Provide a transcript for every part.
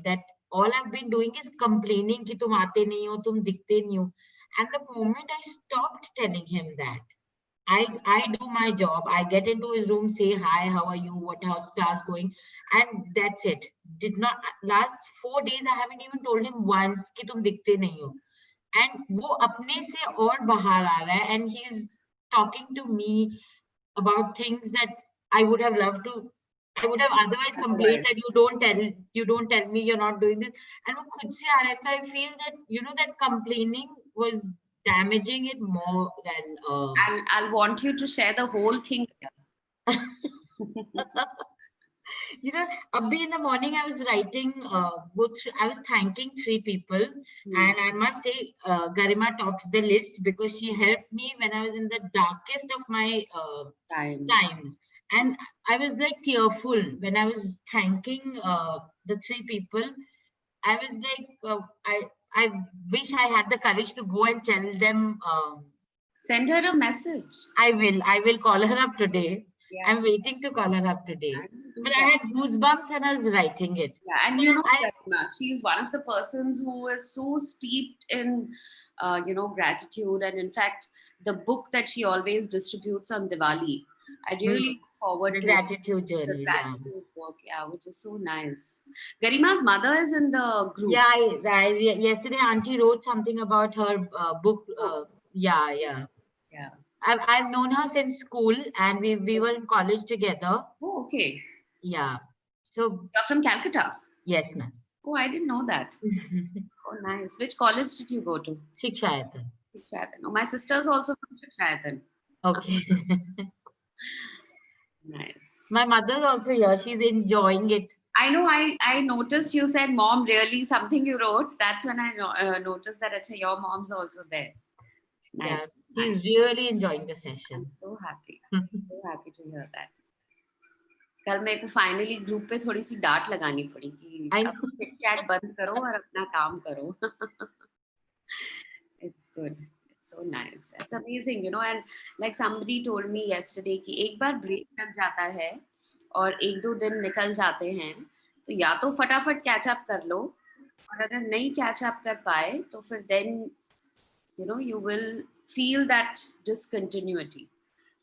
me that all I've been doing is complaining कि तुम आते नहीं हो, तुम दिखते नहीं हो. And the moment I stopped telling him that, I do my job. I get into his room, say hi, how are you, how's class going, and that's it. Did not last 4 days. I haven't even told him once कि तुम दिखते नहीं हो. And वो अपने से और बाहर आ रहा है, and he's talking to me about things that I would have loved to. I would have otherwise complained that you don't tell me you're not doing this. And वो खुद से आ रहा है. So I feel that that complaining was damaging it more than. I'll want you to share the whole thing. Abhi in the morning I was writing I was thanking 3 people, and I must say Garima tops the list because she helped me when I was in the darkest of my times. And I was like tearful when I was thanking the 3 people. I was like, I wish I had the courage to go and tell them. Send her a message. I will call her up today. Yeah. I'm waiting to call her up today. But I had goosebumps when I was writing it. Yeah, and so she's one of the persons who is so steeped in, gratitude. And in fact, the book that she always distributes on Diwali, I really look forward to gratitude journey. The gratitude book, which is so nice. Garima's mother is in the group. Yeah, yesterday Auntie wrote something about her book. Yeah. I've known her since school, and we were in college together. Oh, okay. Yeah. So you're from Calcutta? Yes, ma'am. Oh, I didn't know that. Oh, nice. Which college did you go to? Shikshayatan. Oh, my sister's also from Shikshayatan. Okay. Nice. My mother's also here. She's enjoying it. I know. I noticed you said, "Mom, really?" Something you wrote. That's when I noticed that your mom's also there. Nice. Yeah, she's really enjoying the session. I'm so happy. So happy to hear that. कल मेरे को finally group पे थोड़ी सी डांट लगानी पड़ी कि chit chat बंद करो और अपना काम करो. It's good. It's so nice. It's amazing, and like somebody told me yesterday कि एक बार ब्रेक लग जाता है और 1-2 दिन निकल जाते हैं तो या तो फटाफट कैच अप कर लो, और अगर नहीं कैच अप कर पाए तो फिर then you will feel that discontinuity.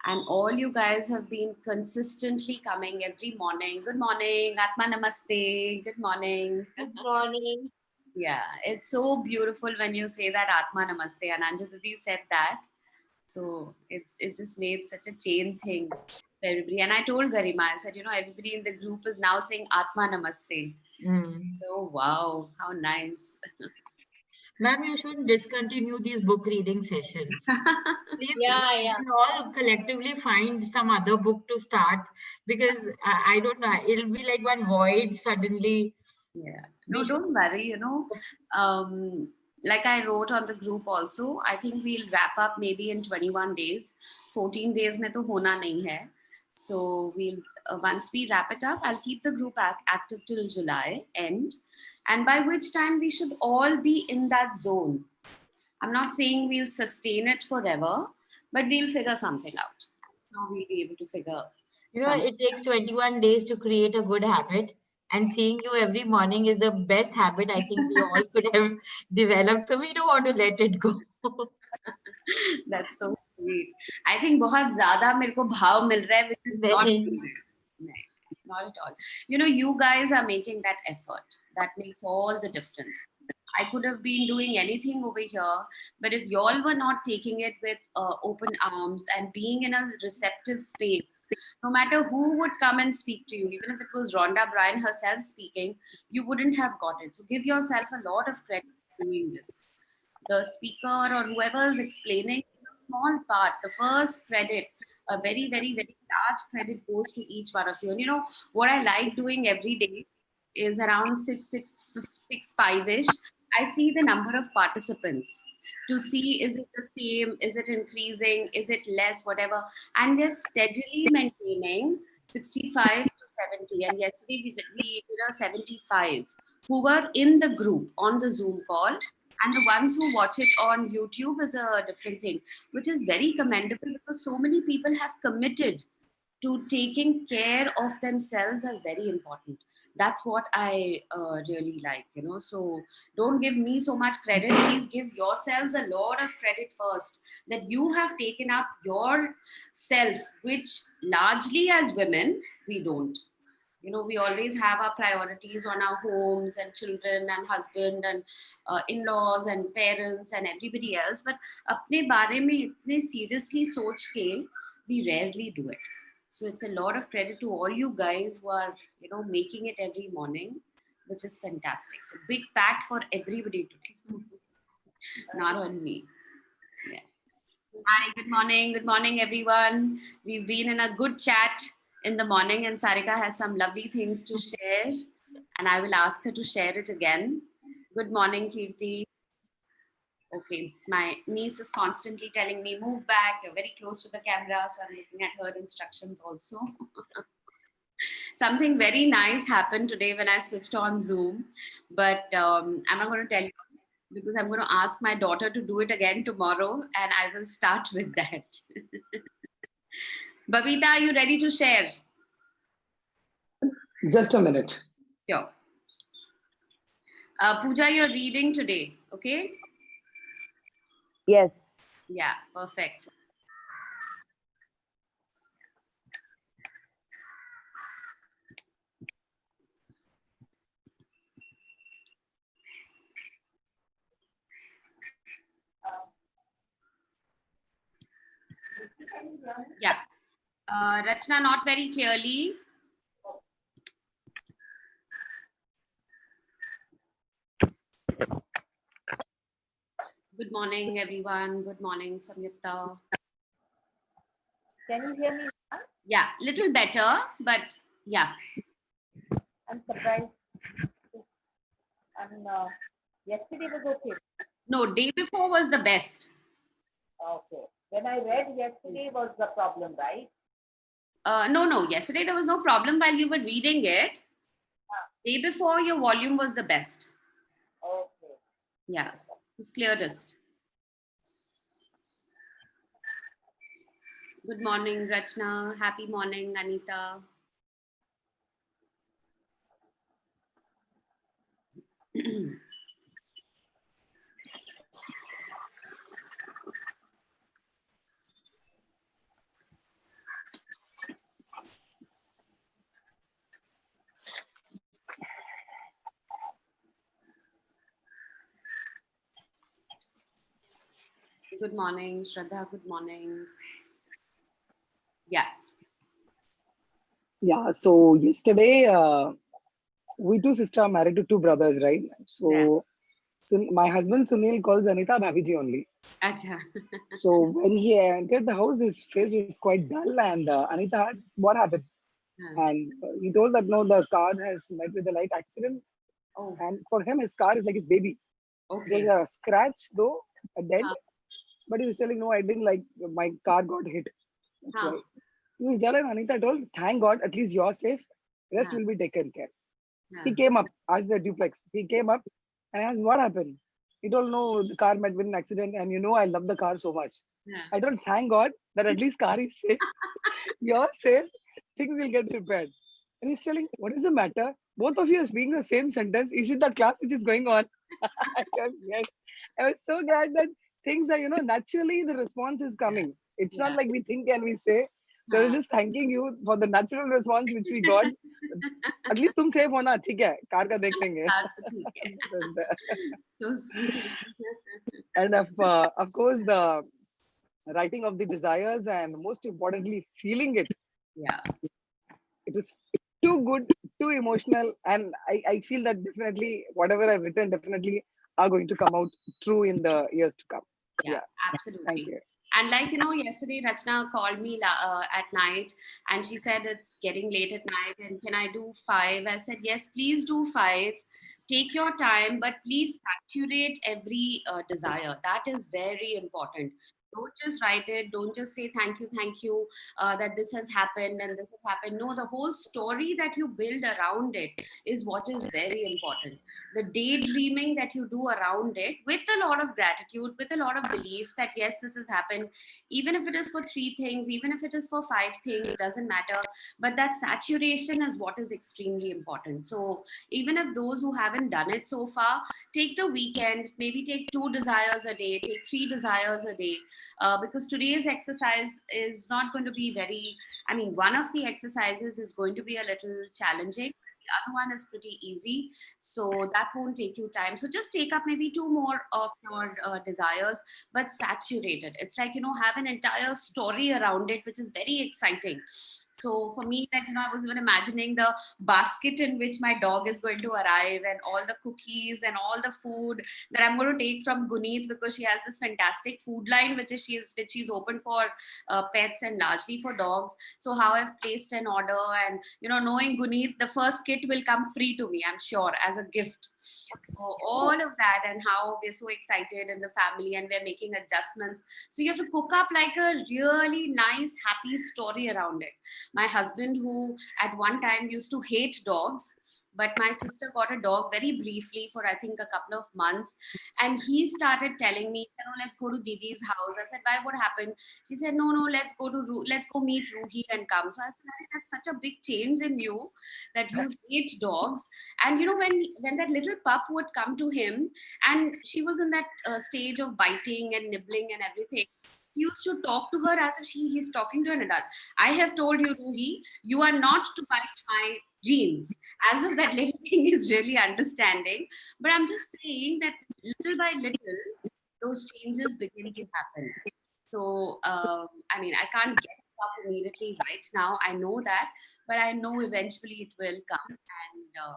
And all you guys have been consistently coming every morning. Good morning, Atma Namaste. Good morning. Good morning. Yeah, it's so beautiful when you say that Atma Namaste. And Anjali said that. So it just made such a chain thing for everybody. And I told Garima, I said, everybody in the group is now saying Atma Namaste. So wow, how nice. Ma'am, you shouldn't discontinue these book reading sessions. Please, we can all collectively find some other book to start, because I don't know, it'll be like one void suddenly. Yeah. No, don't worry, like I wrote on the group also, I think we'll wrap up maybe in 21 days. 14 days mein to hona nahi hai. So we'll once we wrap it up, I'll keep the group active till July end. And by which time we should all be in that zone. I'm not saying we'll sustain it forever, but we'll figure something out. Now we'll be able to figure. It takes 21 days to create a good habit. And seeing you every morning is the best habit I think we all could have developed. So we don't want to let it go. That's so sweet. I think बहुत ज़्यादा मेरे को भाव मिल रहा है, which is not at all. You guys are making that effort. That makes all the difference. I could have been doing anything over here, but if y'all were not taking it with open arms and being in a receptive space, no matter who would come and speak to you, even if it was Rhonda Bryan herself speaking, you wouldn't have got it. So give yourself a lot of credit for doing this. The speaker or whoever is explaining is a small part. The first credit, a very, very, very large credit goes to each one of you. And what I like doing every day is around 5-ish. I see the number of participants to see, is it the same, is it increasing, is it less, whatever. And we're steadily maintaining 65 to 70. And yesterday we did a 75 who were in the group on the Zoom call. And the ones who watch it on YouTube is a different thing, which is very commendable because so many people have committed to taking care of themselves as very important. That's what I really like, you know. So don't give me so much credit. Please give yourselves a lot of credit first, that you have taken up yourself, which largely as women we don't. You know, we always have our priorities on our homes and children and husband and in-laws and parents and everybody else, but apne bare mein itne seriously soch ke we rarely do it. So it's a lot of credit to all you guys who are, you know, making it every morning, which is fantastic. So big pat for everybody today, not on me. Yeah. Hi, good morning, everyone. We've been in a good chat in the morning, and Sarika has some lovely things to share, and I will ask her to share it again. Good morning, Kirti. Okay, my niece is constantly telling me, move back, you're very close to the camera, so I'm looking at her instructions also. Something very nice happened today when I switched on Zoom, but I'm not going to tell you because I'm going to ask my daughter to do it again tomorrow, and I will start with that. Babita, are you ready to share? Just a minute. Sure. Pooja, you're reading today, okay? Yes. Yeah, perfect. Yeah. Rachna, not very clearly. Good morning, everyone. Good morning, Samyukta. Can you hear me now? Yeah, little better, but yeah. I'm surprised. And yesterday was okay. No, day before was the best. Okay. When I read yesterday was the problem, right? No. Yesterday there was no problem while you were reading it. Day before, your volume was the best. Okay. Yeah, it was clearest. Good morning, Rachna. Happy morning, Anita. Good morning, Shraddha. Good morning. Yeah. Yeah, so yesterday, we two sisters are married to two brothers, right? So, my husband Sunil calls Anita Bhabiji only. Acha. So when he entered the house, his face was quite dull, and Anita asked, "What happened?" And he told that no, the car has met with a light accident, Oh, and for him, his car is like his baby. It was okay. a scratch though, a dent, but he was telling, "No, I didn't like my car got hit." That's why. He was dull, and Anita told, "Thank God, at least you're safe. Rest will be taken care." He came up, asked the duplex. He came up and asked, "What happened?" He told, "No, the car met with an accident, and you know I love the car so much." I told, "Thank God that at least car is safe. You're safe. Things will get repaired." And he's telling, "What is the matter? Both of you are speaking the same sentence. Is it that class which is going on?" I told, "Yes." I was so glad that things are, naturally the response is coming. It's not like we think and we say. So I was just thanking you for the natural response which we got. At least तुम safe हो ना, ठीक है, car का देख लेंगे. So sweet. And of course the writing of the desires, and most importantly feeling it. Yeah. It is too good, too emotional, and I feel that definitely whatever I've written definitely are going to come out true in the years to come. Yeah, Thank absolutely. you. And like, yesterday Rachna called me at night and she said it's getting late at night and can I do 5? I said, yes, please do 5. Take your time, but please saturate every desire. That is very important. Don't just write it. Don't just say thank you, that this has happened and this has happened. No, the whole story that you build around it is what is very important. The daydreaming that you do around it with a lot of gratitude, with a lot of belief that yes, this has happened, even if it is for 3 things, even if it is for 5 things, doesn't matter. But that saturation is what is extremely important. So even if those who haven't done it so far, take the weekend, maybe take 2 desires a day, take 3 desires a day, because today's exercise is not going to be very, I mean, one of the exercises is going to be a little challenging. The other one is pretty easy. So that won't take you time. So just take up maybe 2 more of your desires, but saturate it. It's like, have an entire story around it, which is very exciting. So for me, like, I was even imagining the basket in which my dog is going to arrive and all the cookies and all the food that I'm going to take from Guneet, because she has this fantastic food line which she's open for pets and largely for dogs. So how I've placed an order, and knowing Guneet, the first kit will come free to me, I'm sure, as a gift. So all of that, and how we're so excited in the family and we're making adjustments. So you have to cook up like a really nice, happy story around it. My husband, who at one time used to hate dogs, but my sister got a dog very briefly for I think a couple of months, and he started telling me, let's go to Didi's house. I said, why? What happened? She said, no, let's go to let's go meet Ruhi and come. So I said, that's such a big change in you, that you hate dogs. And when that little pup would come to him, and she was in that stage of biting and nibbling and everything, he used to talk to her as if he's talking to an adult. I have told you, Ruhi, you are not to bite my jeans. As if that little thing is really understanding. But I'm just saying that little by little, those changes begin to happen. So, I mean, I can't get it up immediately right now. I know that, but I know eventually it will come. And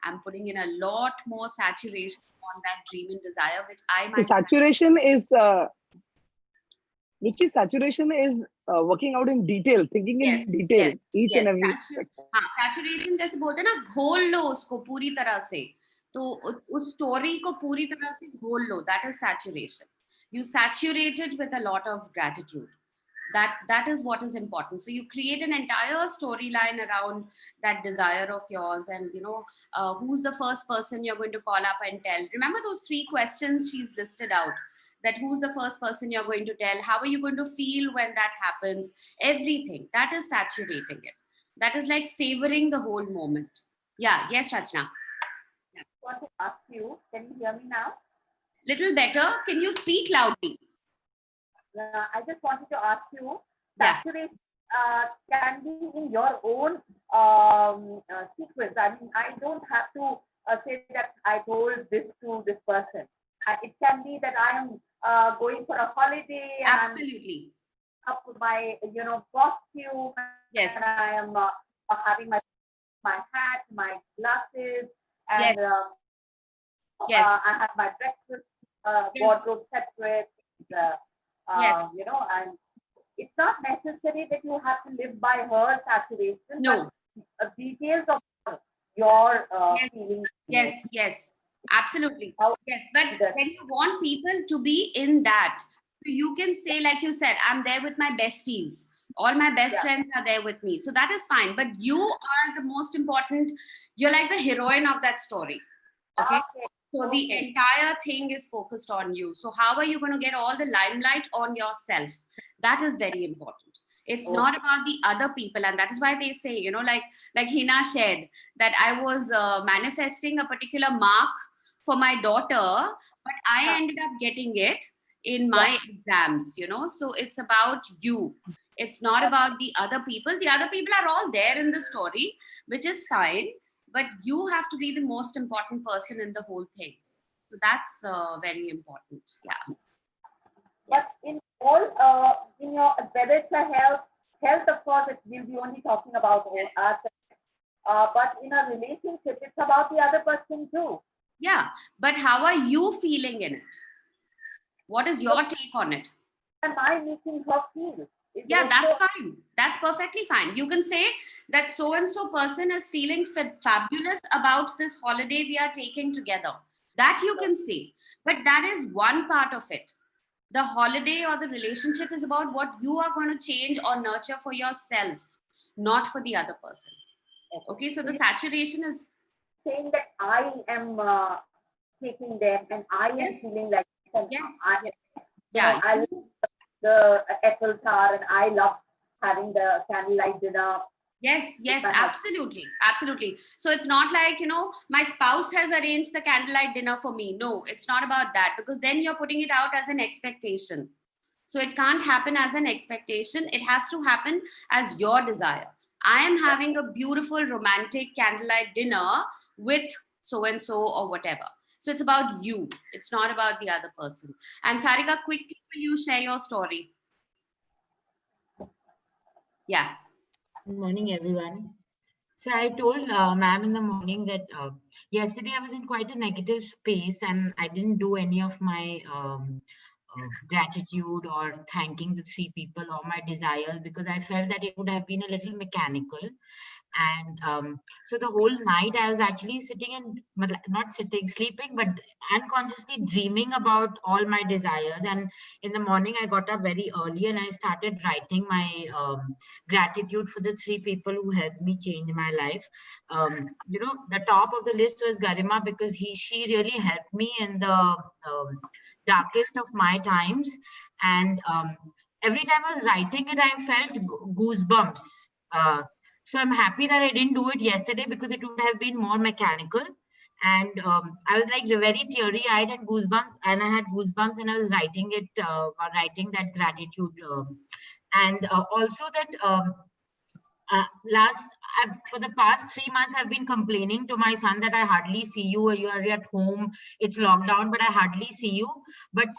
I'm putting in a lot more saturation on that dream and desire, which I So myself. saturation is Ruchi, saturation is working out in detail, thinking in Yes, detail, yes, each and yes. every aspect. हाँ, saturation जैसे बोलते हैं ना, घोल लो उसको पूरी तरह से, तो उस story को पूरी तरह से घोल लो. That is saturation. You saturate it with a lot of gratitude. That is what is important. So you create an entire storyline around that desire of yours, and who's the first person you're going to call up and tell. Remember those 3 questions she's listed out, that who's the first person you're going to tell, how are you going to feel when that happens, everything. That is saturating it. That is like savoring the whole moment. Yeah, yes, Rachna. I want to ask you, can you hear me now? Little better. Can you speak loudly? Yeah, I just wanted to ask you, Yeah. saturation can be in your own sequence. I mean, I don't have to say that I told this to this person. It can be that I am going for a holiday and Absolutely. I'm up with my, costume, Yes. and I am having my hat, my glasses, Yes. and Yes. I have my breakfast Yes. wardrobe separate. Yes. And it's not necessary that you have to live by her saturation. No. But details of your Yes. feelings. Yes, yes, absolutely. How Yes, but that- when you want people to be in that, so you can say, like you said, I'm there with my besties. All my best Yeah. friends are there with me. So that is fine. But you are the most important. You're like the heroine of that story. Okay. So the entire thing is focused on you. So how are you going to get all the limelight on yourself? That is very important. It's not about the other people, and that is why they say, like Hina shared, that I was manifesting a particular mark for my daughter, but I ended up getting it in my exams. So it's about you. It's not about the other people. The other people are all there in the story, which is fine, but you have to be the most important person in the whole thing. So that's very important. Yeah. But in all, in your, whether it's a health, of course, we'll be only talking about Yes. us. But in a relationship, it's about the other person too. Yeah. But how are you feeling in it? What is your take on it? Am I making her feel? Yeah, that's fine. That's perfectly fine. You can say that so and so person is feeling fabulous about this holiday we are taking together. That you can say. But that is one part of it. The holiday or the relationship is about what you are going to change or nurture for yourself, not for the other person. Okay, so the saturation is saying that I am taking them and I am yes, feeling like and yes, I, yes. you know, Yeah, I love the Eiffel Tower and I love having the candlelight dinner. yes, yes, My husband, absolutely, absolutely. So it's not like, my spouse has arranged the candlelight dinner for me. No, it's not about that, because then you're putting it out as an expectation. So it can't happen as an expectation. It has to happen as your desire. I am having a beautiful romantic candlelight dinner with so and so or whatever. So it's about you. It's not about the other person. And Sarika, quickly, will you share your story? Yeah. Good morning, everyone. So I told ma'am in the morning that yesterday I was in quite a negative space and I didn't do any of my gratitude or thanking the three people or my desires because I felt that it would have been a little mechanical. And so the whole night I was actually sitting and not sitting, sleeping, but unconsciously dreaming about all my desires. And in the morning I got up very early and I started writing my gratitude for the three people who helped me change my life. The top of the list was Garima because she really helped me in the darkest of my times. And every time I was writing it, I felt goosebumps. Uh, so I'm happy that I didn't do it yesterday because it would have been more mechanical. And I was like very teary-eyed and goosebumps, and I had goosebumps when I was writing it, writing that gratitude. And also that last for the past 3 months I've been complaining to my son that I hardly see you, or you are at home, it's lockdown, but I hardly see you. But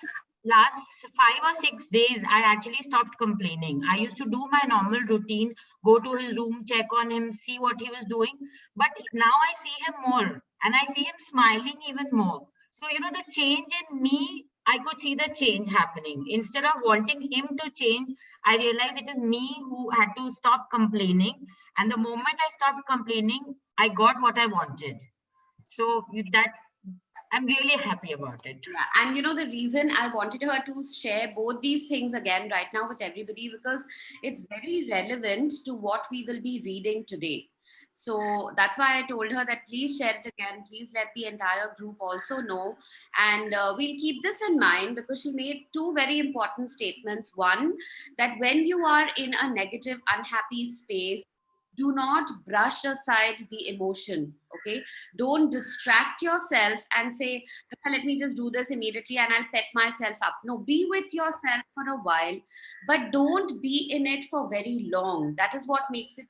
last 5 or 6 days I actually stopped complaining. I used to do my normal routine, go to his room, check on him, see what he was doing, but now I see him more and I see him smiling even more. So the change in me, I could see the change happening. Instead of wanting him to change, I realized it is me who had to stop complaining. And the moment I stopped complaining, I got what I wanted. So that I'm really happy about it. Yeah, and the reason I wanted her to share both these things again right now with everybody, because it's very relevant to what we will be reading today. So that's why I told her that please share it again. Please let the entire group also know. And we'll keep this in mind because she made two very important statements. One, that when you are in a negative, unhappy space, do not brush aside the emotion. Okay, don't distract yourself and say, let me just do this immediately and I'll pep myself up. No, be with yourself for a while, but don't be in it for very long. That is what makes it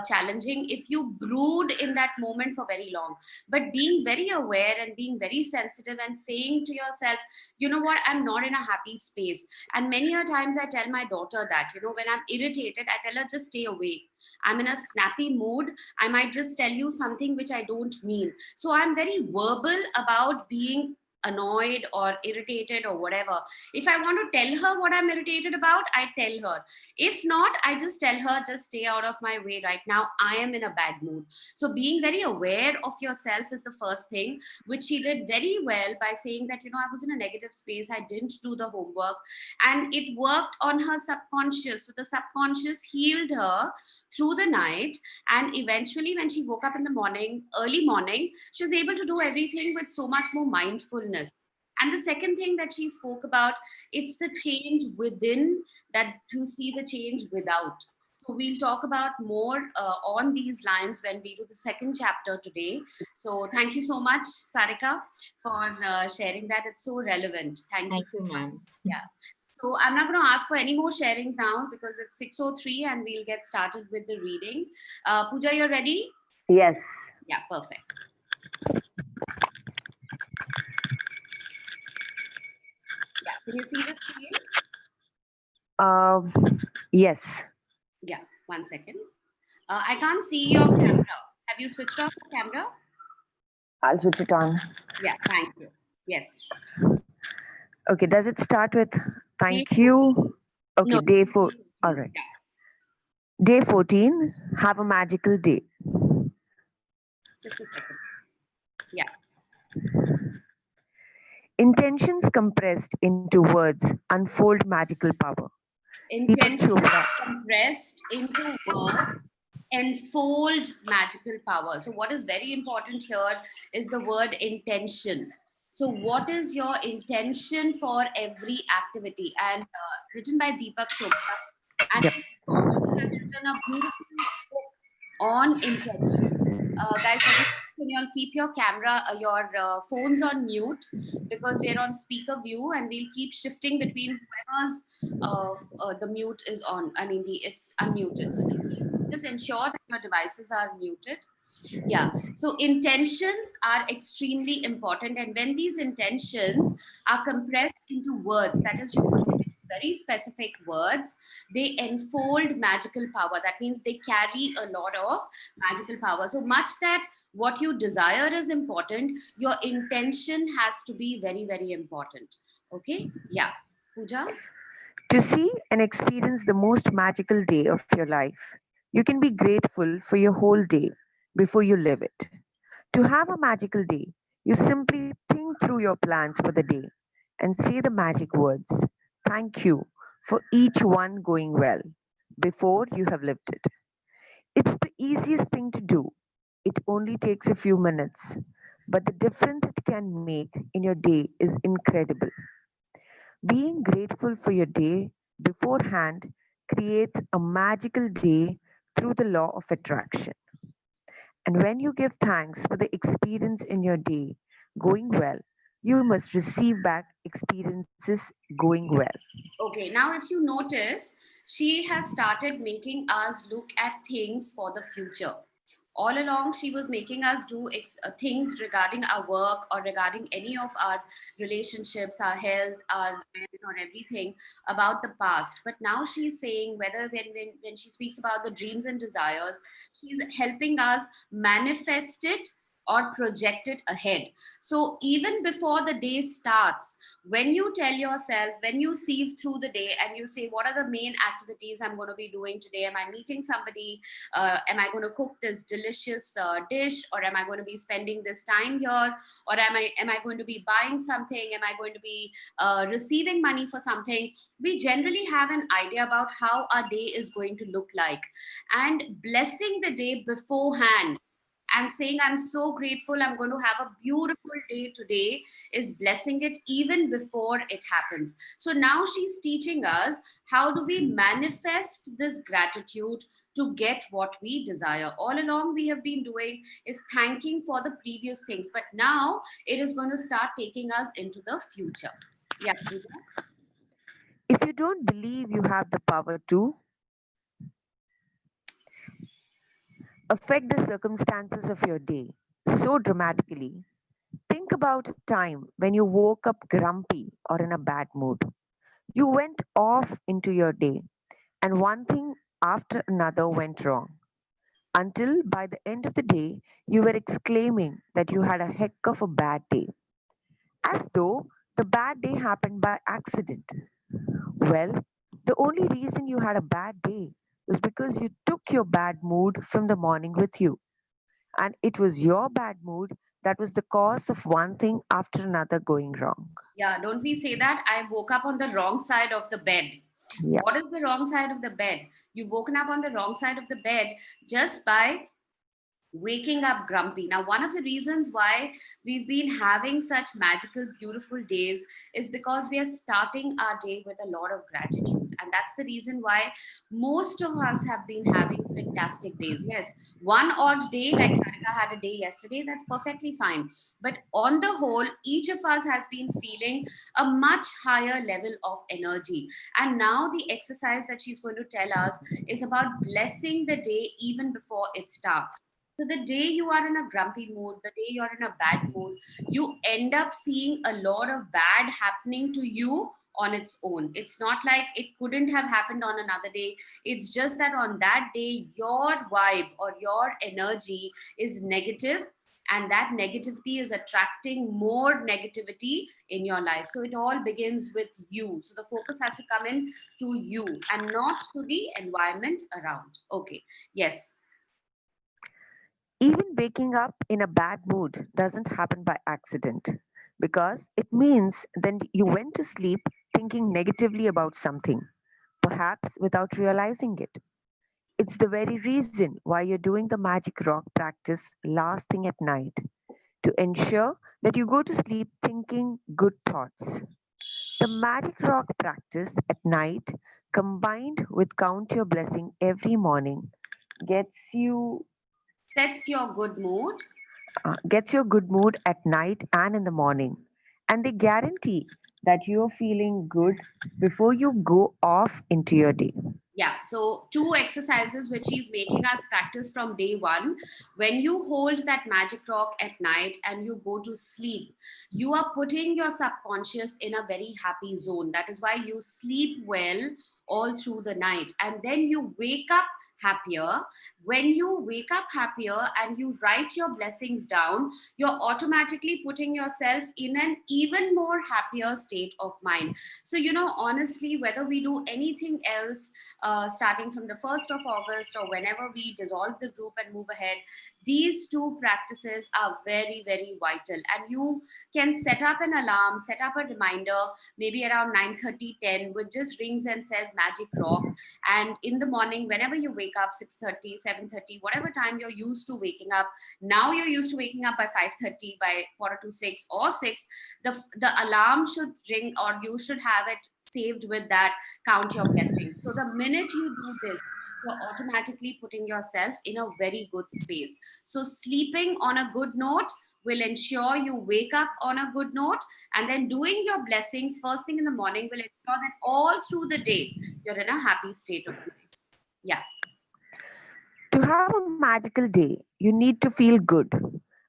challenging if you brood in that moment for very long. But being very aware and being very sensitive and saying to yourself, you know what, I'm not in a happy space. And many a times I tell my daughter that, when I'm irritated, I tell her, just stay away. I'm in a snappy mood. I might just tell you something which I don't mean. So I'm very verbal about being annoyed or irritated or whatever. If I want to tell her what I'm irritated about, I tell her. If not, I just tell her, just stay out of my way right now. I am in a bad mood. So being very aware of yourself is the first thing, which she did very well by saying that, I was in a negative space. I didn't do the homework and it worked on her subconscious. So the subconscious healed her through the night, and eventually when she woke up in the morning, early morning, she was able to do everything with so much more mindfulness. And the second thing that she spoke about, it's the change within that you see the change without. So we'll talk about more on these lines when we do the second chapter today. So thank you so much, Sarika, for sharing that. It's so relevant. Thank you Thank so you, much. ma'am. Yeah. So I'm not going to ask for any more sharings now because it's 6:03 and we'll get started with the reading. Pooja, you're ready? Yes. Yeah, perfect. Yeah, can you see the screen? Yes. Yeah, 1 second. I can't see your camera. Have you switched off the camera? I'll switch it on. Yeah, thank you. Yes. Okay. Does it start with thank Day you? Okay. No. Day 4. All right. Yeah. Day 14. Have a magical day. Just a second. Yeah. Intentions compressed into words unfold magical power. Deepak Intention Chopra. compressed into words enfold magical power. So, what is very important here is the word intention. So, what is your intention for every activity? And written by Deepak Chopra. And Yep. he has written a beautiful book on intention. Guys, can you all keep your camera, your phones on mute, because we're on speaker view and we'll keep shifting between whoever's the mute is on. I mean, it's unmuted. So just ensure that your devices are muted. Yeah. So intentions are extremely important, and when these intentions are compressed into words, that is, you put it into very specific words, they enfold magical power. That means they carry a lot of magical power. So much that what you desire is important, your intention has to be very, very important. Okay. Yeah. Pooja. To see and experience the most magical day of your life, you can be grateful for your whole day before you live it. To have a magical day, you simply think through your plans for the day and say the magic words, "Thank you" for each one going well before you have lived it. It's the easiest thing to do. It only takes a few minutes, but the difference it can make in your day is incredible. Being grateful for your day beforehand creates a magical day through the law of attraction. And when you give thanks for the experience in your day going well, you must receive back experiences going well. Okay, now if you notice, she has started making us look at things for the future. All along, she was making us do things regarding our work or regarding any of our relationships, our health, our wealth, or everything about the past. But now she's saying whether when she speaks about the dreams and desires, she's helping us manifest it or project it ahead. So even before the day starts, when you tell yourself, when you sieve through the day and you say, what are the main activities I'm going to be doing today? Am I meeting somebody? Am I going to cook this delicious dish, or am I going to be spending this time here, or am I going to be buying something? Am I going to be receiving money for something? We generally have an idea about how our day is going to look like, and blessing the day beforehand and saying, I'm so grateful, I'm going to have a beautiful day today, is blessing it even before it happens. So now she's teaching us how do we manifest this gratitude to get what we desire. All along, we have been doing is thanking for the previous things, but now it is going to start taking us into the future. Yeah, Pooja? If you don't believe you have the power to affect the circumstances of your day so dramatically, think about a time when you woke up grumpy or in a bad mood. You went off into your day, and one thing after another went wrong. Until by the end of the day, you were exclaiming that you had a heck of a bad day, as though the bad day happened by accident. Well, the only reason you had a bad day was because you took your bad mood from the morning with you. And it was your bad mood that was the cause of one thing after another going wrong. Yeah, don't we say that? I woke up on the wrong side of the bed. Yeah. What is the wrong side of the bed? You've woken up on the wrong side of the bed just by waking up grumpy. Now, one of the reasons why we've been having such magical, beautiful days is because we are starting our day with a lot of gratitude. And that's the reason why most of us have been having fantastic days. Yes, one odd day, like Sarika had a day yesterday, that's perfectly fine. But on the whole, each of us has been feeling a much higher level of energy. And now the exercise that she's going to tell us is about blessing the day even before it starts. So the day you are in a grumpy mood, the day you're in a bad mood, you end up seeing a lot of bad happening to you on its own. It's not like it couldn't have happened on another day. It's just that on that day, your vibe or your energy is negative, and that negativity is attracting more negativity in your life. So it all begins with you. So the focus has to come in to you and not to the environment around. Okay. Yes. Even waking up in a bad mood doesn't happen by accident. because it means then you went to sleep thinking negatively about something, perhaps without realizing it. It's the very reason why you're doing the magic rock practice last thing at night, to ensure that you go to sleep thinking good thoughts. The magic rock practice at night, combined with count your blessing every morning, gets you Sets your good mood. gets your good mood at night and in the morning, and they guarantee that you're feeling good before you go off into your day. Yeah, so two exercises which he's making us practice from day one. When you hold that magic rock at night and you go to sleep, you are putting your subconscious in a very happy zone. That is why you sleep well all through the night. And then you wake up happier. When you wake up happier and you write your blessings down, you're automatically putting yourself in an even more happier state of mind. So, honestly, whether we do anything else, starting from the 1st of August or whenever we dissolve the group and move ahead, these two practices are very, very vital. And you can set up an alarm, set up a reminder, maybe around 9:30, 10, which just rings and says magic rock. And in the morning, whenever you wake up, 6:30, 7:30, whatever time you're used to waking up, now you're used to waking up by 5:30, by quarter to 6 or 6, the alarm should ring, or you should have it saved with that count your blessings. So the minute you do this, you're automatically putting yourself in a very good space. So sleeping on a good note will ensure you wake up on a good note, and then doing your blessings first thing in the morning will ensure that all through the day you're in a happy state of mind. Yeah. To have a magical day, you need to feel good.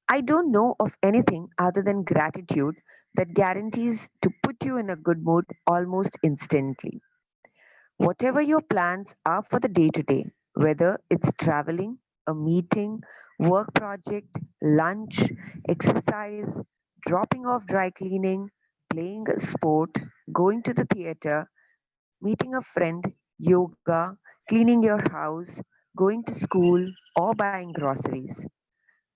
I don't know of anything other than gratitude that guarantees to put you in a good mood almost instantly. Whatever your plans are for the day to day, whether it's traveling, a meeting, work project, lunch, exercise, dropping off dry cleaning, playing a sport, going to the theater, meeting a friend, yoga, cleaning your house, going to school, or buying groceries.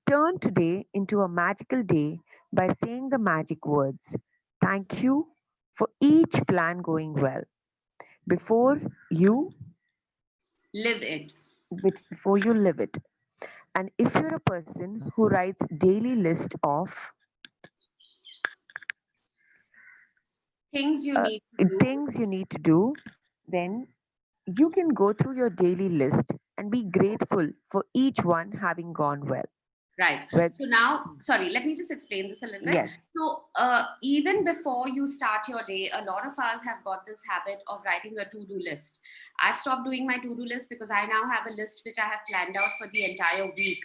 Turn today into a magical day by saying the magic words. Thank you for each plan going well. Before you Live it. before you live it. And if you're a person who writes daily list of Things you need to do. things you need to do, then you can go through your daily list and be grateful for each one having gone well. Right. Well, So now, sorry, let me just explain this a little bit. yes, So, even before you start your day, a lot of us have got this habit of writing a to do list. I've stopped doing my to do list because I now have a list which I have planned out for the entire week.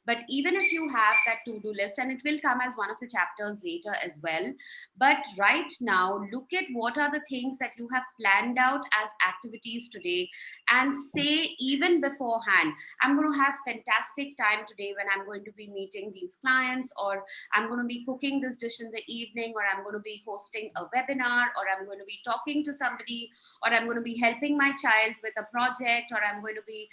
But even if you have that to do list, and it will come as one of the chapters later as well. But right now, look at what are the things that you have planned out as activities today, and say even beforehand, I'm going to have fantastic time today when I'm going to be meeting these clients, or I'm going to be cooking this dish in the evening, or I'm going to be hosting a webinar, or I'm going to be talking to somebody, or I'm going to be helping my child with a project, or I'm going to be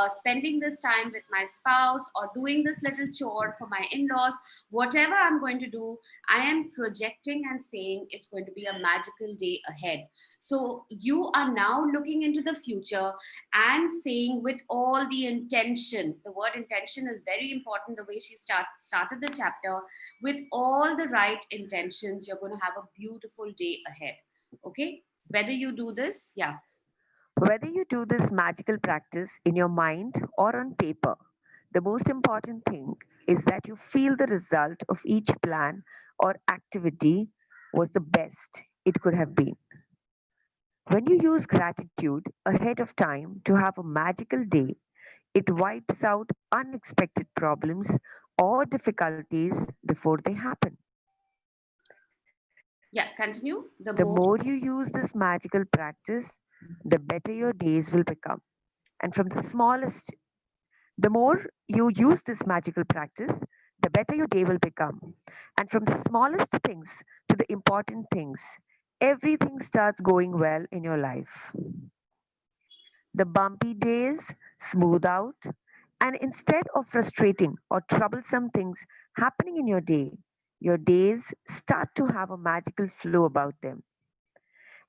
spending this time with my spouse, or doing this little chore for my in-laws. Whatever I'm going to do, I am projecting and saying it's going to be a magical day ahead. So you are now looking into the future and saying with all the intention. The word intention is very important, the way she started the chapter. With all the right intentions, you're going to have a beautiful day ahead. Okay, whether you do this, yeah. whether you do this magical practice in your mind or on paper, the most important thing is that you feel the result of each plan or activity was the best it could have been. When you use gratitude ahead of time to have a magical day, it wipes out unexpected problems or difficulties before they happen. Yeah, continue. The The more more. you use this magical practice, the better your days will become. And from the more you use this magical practice, the better your day will become. And from the smallest things to the important things, everything starts going well in your life. The bumpy days smooth out, and instead of frustrating or troublesome things happening in your day, your days start to have a magical flow about them,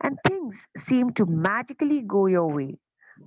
and things seem to magically go your way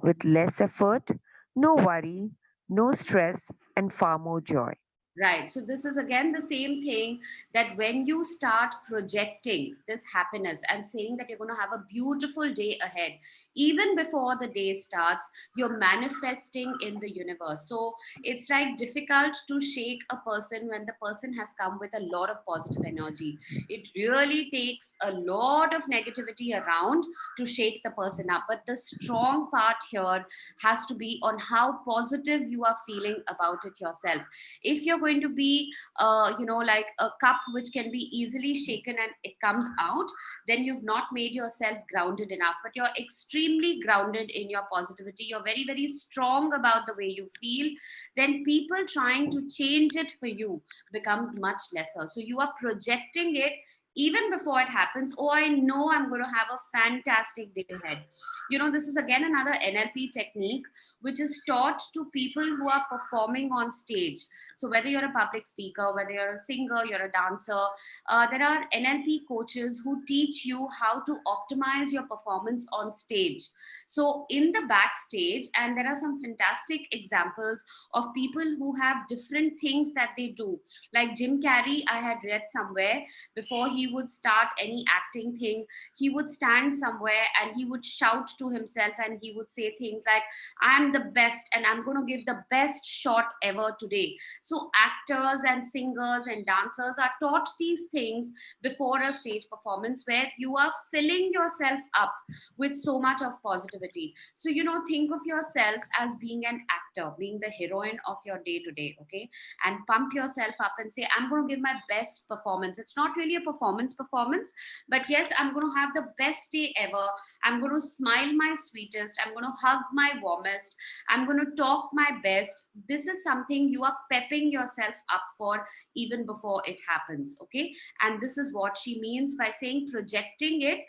with less effort, no worry, no stress, and far more joy. Right. So this is again the same thing, that when you start projecting this happiness and saying that you're going to have a beautiful day ahead, even before the day starts, you're manifesting in the universe. So it's like difficult to shake a person when the person has come with a lot of positive energy. It really takes a lot of negativity around to shake the person up. But the strong part here has to be on how positive you are feeling about it yourself. If you're going to be like a cup which can be easily shaken and it comes out, then you've not made yourself grounded enough. But you're extremely grounded in your positivity, you're very, very strong about the way you feel, then people trying to change it for you becomes much lesser. So you are projecting it even before it happens. Oh, I know I'm going to have a fantastic day ahead. This is again another NLP technique which is taught to people who are performing on stage. So whether you're a public speaker, whether you're a singer, you're a dancer, there are NLP coaches who teach you how to optimize your performance on stage. So in the backstage, and there are some fantastic examples of people who have different things that they do. Like Jim Carrey, I had read somewhere, before he would start any acting thing, he would stand somewhere and he would shout to himself and he would say things like, I'm the best and I'm going to give the best shot ever today. So actors and singers and dancers are taught these things before a stage performance, where you are filling yourself up with so much of positivity. So think of yourself as being an actor, being the heroine of your day to day, okay? And pump yourself up and say, I'm going to give my best performance. It's not really a performance, but yes, I'm going to have the best day ever. I'm going to smile my sweetest, I'm going to hug my warmest, I'm going to talk my best. This is something you are pepping yourself up for even before it happens, okay? And this is what she means by saying projecting it,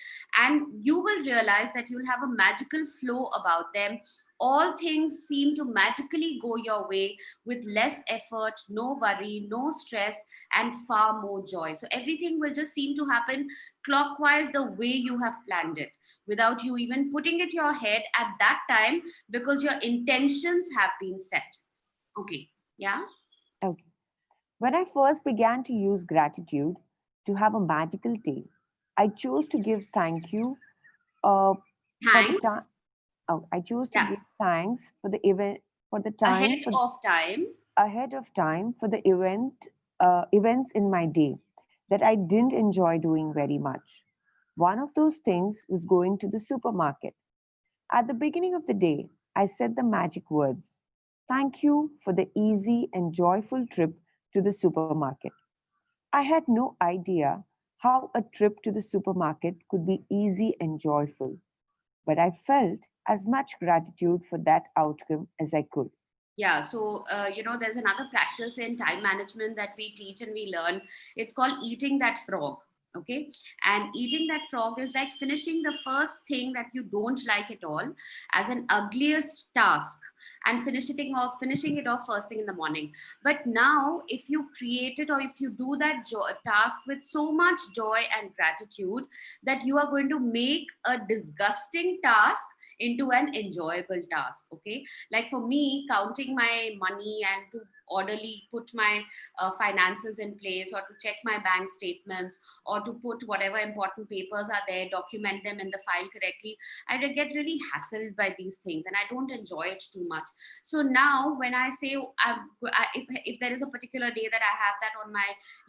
and you will realize that you'll have a magical flow about them. All things seem to magically go your way with less effort, no worry, no stress, and far more joy. So everything will just seem to happen clockwise the way you have planned it, without you even putting it your head at that time, because your intentions have been set. Okay. Yeah. Okay. When I first began to use gratitude to have a magical day, I chose to give thank you uh, for the Thanks. time. Oh, I chose to Yeah. give thanks for the event, for the time, Ahead for of time. ahead of time for the events in my day that I didn't enjoy doing very much. One of those things was going to the supermarket. At the beginning of the day, I said the magic words, "Thank you for the easy and joyful trip to the supermarket." I had no idea how a trip to the supermarket could be easy and joyful, but I felt as much gratitude for that outcome as I could. Yeah, so there's another practice in time management that we teach and we learn. It's called eating that frog. Okay, and eating that frog is like finishing the first thing that you don't like at all as an ugliest task, and finishing it off first thing in the morning. But now, if you create it, or if you do that task with so much joy and gratitude, that you are going to make a disgusting task into an enjoyable task. Okay, like for me, counting my money and to orderly put my finances in place, or to check my bank statements, or to put whatever important papers are there, document them in the file correctly, I get really hassled by these things and I don't enjoy it too much. So now when I say if there is a particular day that I have that on my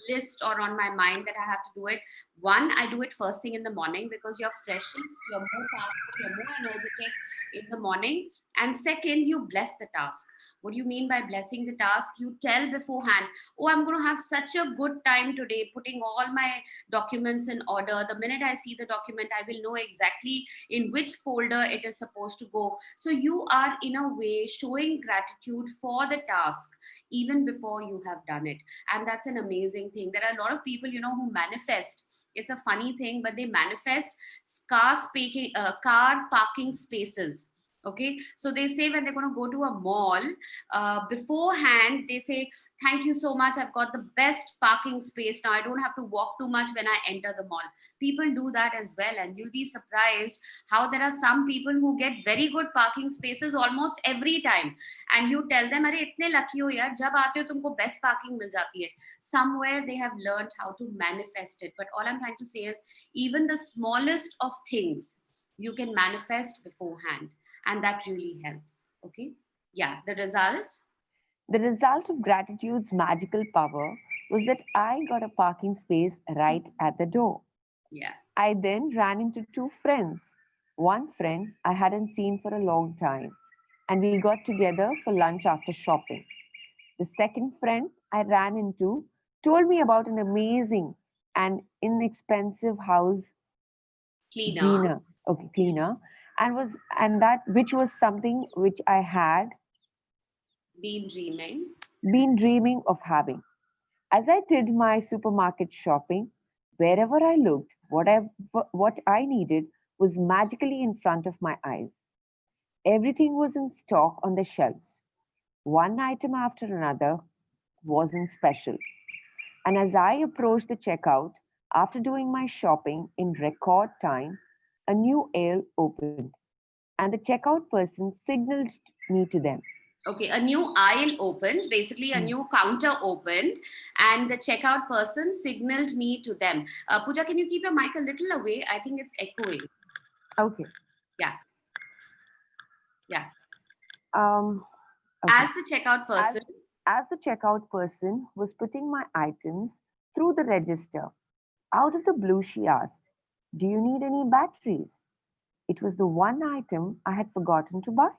list or on my mind that I have to do it, one, I do it first thing in the morning, because you're freshest, you're more powerful, you're more energetic in the morning. And second, you bless the task. What do you mean by blessing the task? You tell beforehand, oh, I'm going to have such a good time today putting all my documents in order. The minute I see the document, I will know exactly in which folder it is supposed to go. So you are in a way showing gratitude for the task even before you have done it. And that's an amazing thing. There are a lot of people, who manifest. It's a funny thing, but they manifest car parking spaces Okay, so they say when they're going to go to a mall, beforehand they say, thank you so much, I've got the best parking space now, I don't have to walk too much when I enter the mall. People do that as well, and you'll be surprised how there are some people who get very good parking spaces almost every time, and you tell them, अरे इतने lucky हो यार, जब आते हो तुमको best parking मिल जाती है. Somewhere they have learned how to manifest it. But all I'm trying to say is, even the smallest of things you can manifest beforehand, and that really helps. Okay, yeah, the result. The result of gratitude's magical power was that I got a parking space right at the door. Yeah. I then ran into two friends. One friend I hadn't seen for a long time, and we got together for lunch after shopping. The second friend I ran into told me about an amazing and inexpensive house Cleaner. cleaner, and that which was something which I had Been dreaming. been dreaming of having. As I did my supermarket shopping, wherever I looked, what I needed was magically in front of my eyes. Everything was in stock on the shelves. One item after another wasn't special. And as I approached the checkout, after doing my shopping in record time, a new aisle opened, and the checkout person signaled me to them. Okay, a new aisle opened, basically a Hmm. new counter opened, and the checkout person signaled me to them. Pooja, can you keep your mic a little away? I think it's echoing. Okay. Yeah, yeah. Um, okay. As the checkout As, person. as the checkout person was putting my items through the register, out of the blue, she asked, "Do you need any batteries?" It was the one item I had forgotten to buy.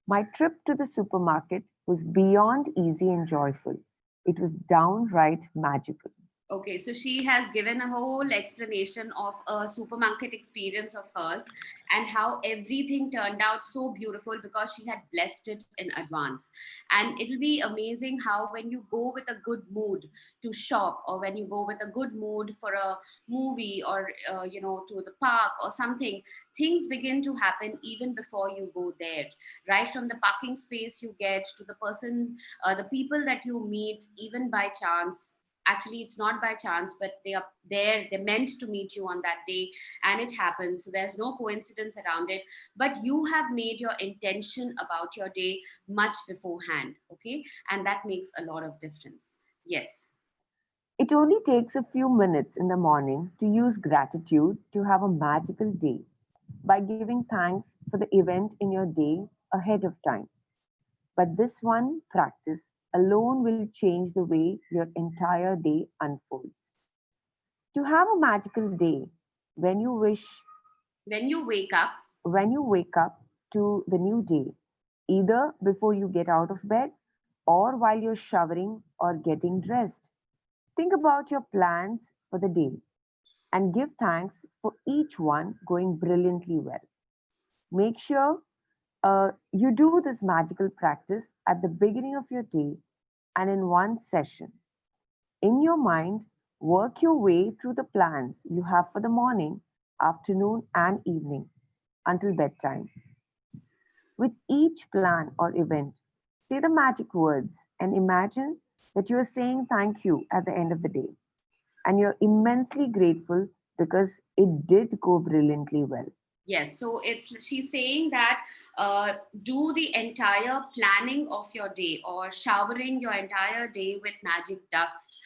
My trip to the supermarket was beyond easy and joyful. It was downright magical. Okay, so she has given a whole explanation of a supermarket experience of hers and how everything turned out so beautiful because she had blessed it in advance. And it'll be amazing how, when you go with a good mood to shop, or when you go with a good mood for a movie, or to the park or something, things begin to happen even before you go there. Right from the parking space you get, to the person, the people that you meet, even by chance. Actually, it's not by chance, but they are there, they're meant to meet you on that day, and it happens, so there's no coincidence around it. But you have made your intention about your day much beforehand. Okay, and that makes a lot of difference. Yes. It only takes a few minutes in the morning to use gratitude to have a magical day by giving thanks for the event in your day ahead of time. But this one practice alone will change the way your entire day unfolds. To have a magical day when you wish When you wake up. when you wake up to the new day, either before you get out of bed or while you're showering or getting dressed. Think about your plans for the day and give thanks for each one going brilliantly well. Make sure you do this magical practice at the beginning of your day and in one session. In your mind, work your way through the plans you have for the morning, afternoon, and evening until bedtime. With each plan or event, say the magic words and imagine that you are saying thank you at the end of the day. And you're immensely grateful because it did go brilliantly well. Yes, so it's she's saying that, do the entire planning of your day, or showering your entire day with magic dust.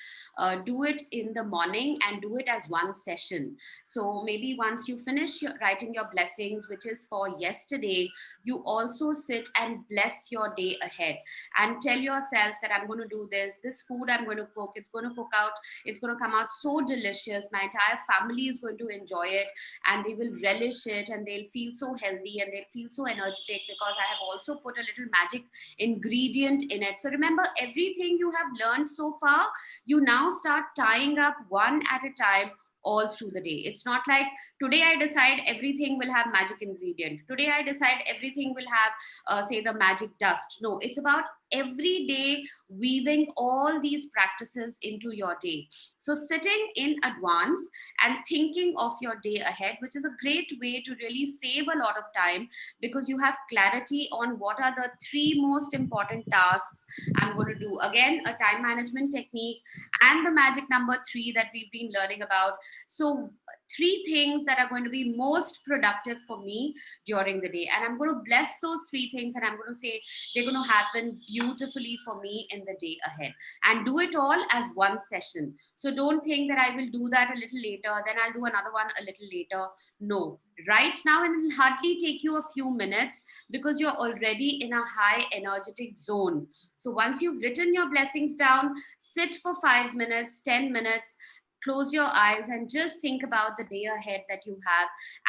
Do it in the morning and do it as one session. So maybe once you finish writing your blessings, which is for yesterday, you also sit and bless your day ahead and tell yourself that I'm going to do this food I'm going to cook. It's going to cook out. It's going to come out so delicious. My entire family is going to enjoy it, and they will relish it, and they'll feel so healthy, and they'll feel so energetic because I have also put a little magic ingredient in it. So remember, everything you have learned so far, you now start tying up one at a time all through the day. It's not like today I decide everything will have magic ingredient, today I decide everything will have say the magic dust. No, it's about every day weaving all these practices into your day. So sitting in advance and thinking of your day ahead, which is a great way to really save a lot of time, because you have clarity on what are the 3 most important tasks I'm going to do. Again, a time management technique and the magic number 3 that we've been learning about. So 3 things that are going to be most productive for me during the day, and I'm going to bless those 3 things, and I'm going to say they're going to happen beautifully for me in the day ahead, and do it all as one session. So don't think that I will do that a little later, then I'll do another one a little later. No, right now, and it'll hardly take you a few minutes, because you're already in a high energetic zone. So once you've written your blessings down, sit for 5 minutes, 10 minutes, close your eyes and just think about the day ahead that you have,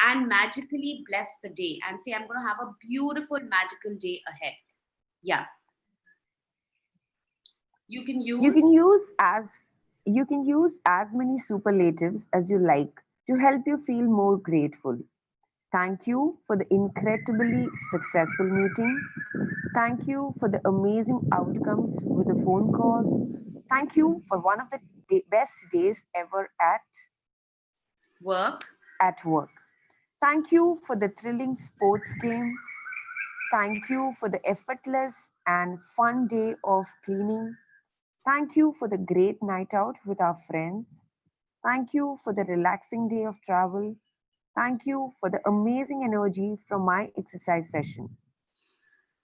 and magically bless the day and say, I'm going to have a beautiful magical day ahead. Yeah. You can You use, can use as you can use as many superlatives as you like to help you feel more grateful. Thank you for the incredibly successful meeting. Thank you for the amazing outcomes with a phone call. Thank you for one of the best days ever work. at work. Thank you for the thrilling sports game. Thank you for the effortless and fun day of cleaning. Thank you for the great night out with our friends. Thank you for the relaxing day of travel. Thank you for the amazing energy from my exercise session.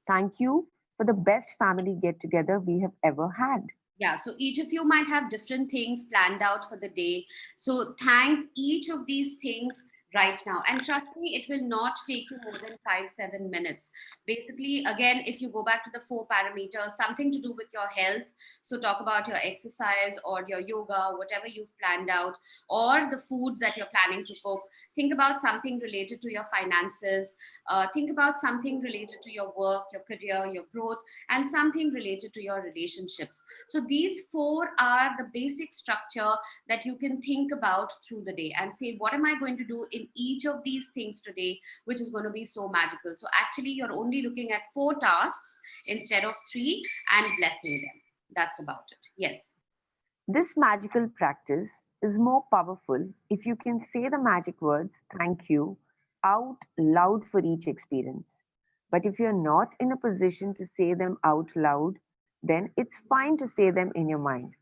Thank you for the best family get together we have ever had. Yeah, so each of you might have different things planned out for the day. So thank each of these things right now. And trust me, it will not take you more than 5-7 minutes. Basically, again, if you go back to the 4 parameters, something to do with your health. So talk about your exercise or your yoga, whatever you've planned out, or the food that you're planning to cook. Think about something related to your finances. Think about something related to your work, your career, your growth, and something related to your relationships. So these 4 are the basic structure that you can think about through the day and say, what am I going to do in each of these things today, which is going to be so magical? So actually, you're only looking at 4 tasks instead of 3 and blessing them. That's about it. Yes. This magical practice is more powerful if you can say the magic words thank you out loud for each experience. But if you're not in a position to say them out loud, then it's fine to say them in your mind.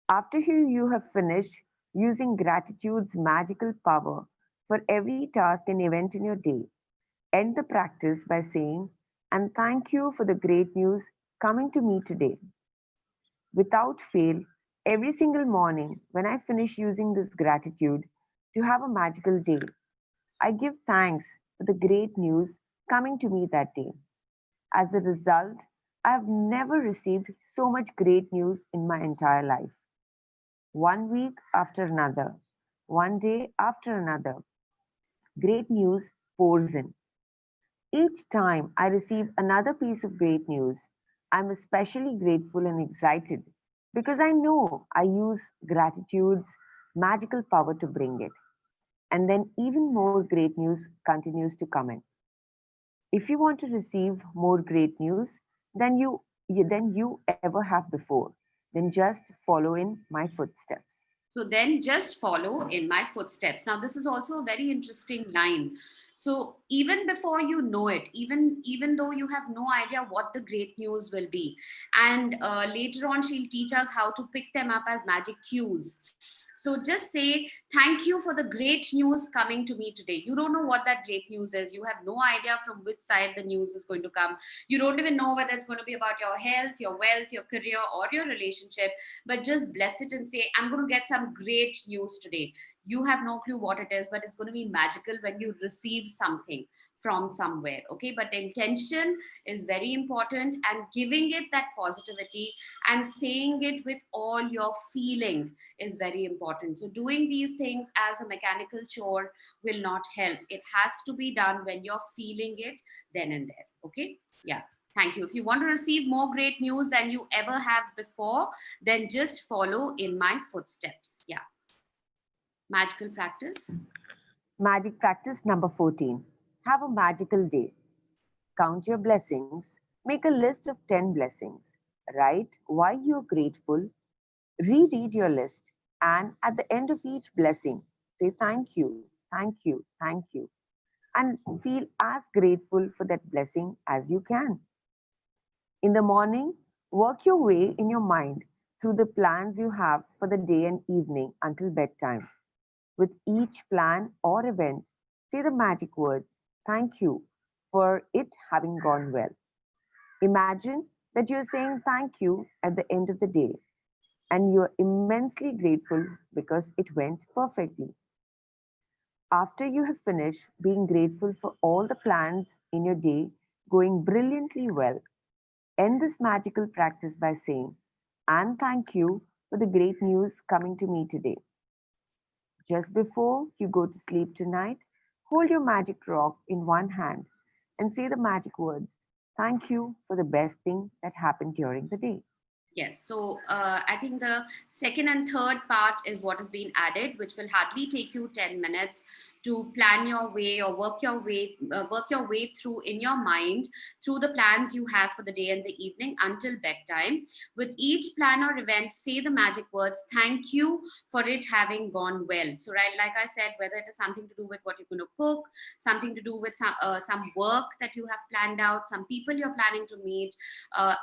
After you have finished using gratitude's magical power for every task and event in your day, end the practice by saying, and thank you for the great news coming to me today. Without fail, every single morning when I finish using this gratitude to have a magical day, I give thanks for the great news coming to me that day. As a result, I have never received so much great news in my entire life. One week after another, one day after another, great news pours in. Each time I receive another piece of great news, I'm especially grateful and excited because I know I use gratitude's magical power to bring it. And then even more great news continues to come in. If you want to receive more great news than you ever have before, then just follow in my footsteps. So then just follow in my footsteps. Now, this is also a very interesting line. So even before you know it, even though you have no idea what the great news will be, and later on she'll teach us how to pick them up as magic cues. So just say, thank you for the great news coming to me today. You don't know what that great news is. You have no idea from which side the news is going to come. You don't even know whether it's going to be about your health, your wealth, your career, or your relationship. But just bless it and say, I'm going to get some great news today. You have no clue what it is, but it's going to be magical when you receive something from somewhere. Okay, but the intention is very important, and giving it that positivity and saying it with all your feeling is very important. So doing these things as a mechanical chore will not help. It has to be done when you're feeling it then and there. Okay, yeah. Thank you. If you want to receive more great news than you ever have before, then just follow in my footsteps. Yeah. Magical practice. Magic practice number 14. Have a magical day. Count your blessings, Make a list of 10 blessings. Write why you're grateful. Reread your list. And at the end of each blessing, say thank you, thank you, thank you. And feel as grateful for that blessing as you can. In the morning, work your way in your mind through the plans you have for the day and evening until bedtime. With each plan or event, say the magic words, thank you for it having gone well. Imagine that you're saying thank you at the end of the day and you're immensely grateful because it went perfectly. After you have finished being grateful for all the plans in your day going brilliantly well, end this magical practice by saying, and thank you for the great news coming to me today. Just before you go to sleep tonight, hold your magic rock in one hand and say the magic words, thank you for the best thing that happened during the day. Yes, so I think the second and third part is what has been added, which will hardly take you 10 minutes to plan your way or work your way through in your mind through the plans you have for the day and the evening until bedtime. With each plan or event, say the magic words, thank you for it having gone well. So, right, like I said, whether it is something to do with what you're going to cook, something to do with some work that you have planned out, some people you're planning to meet,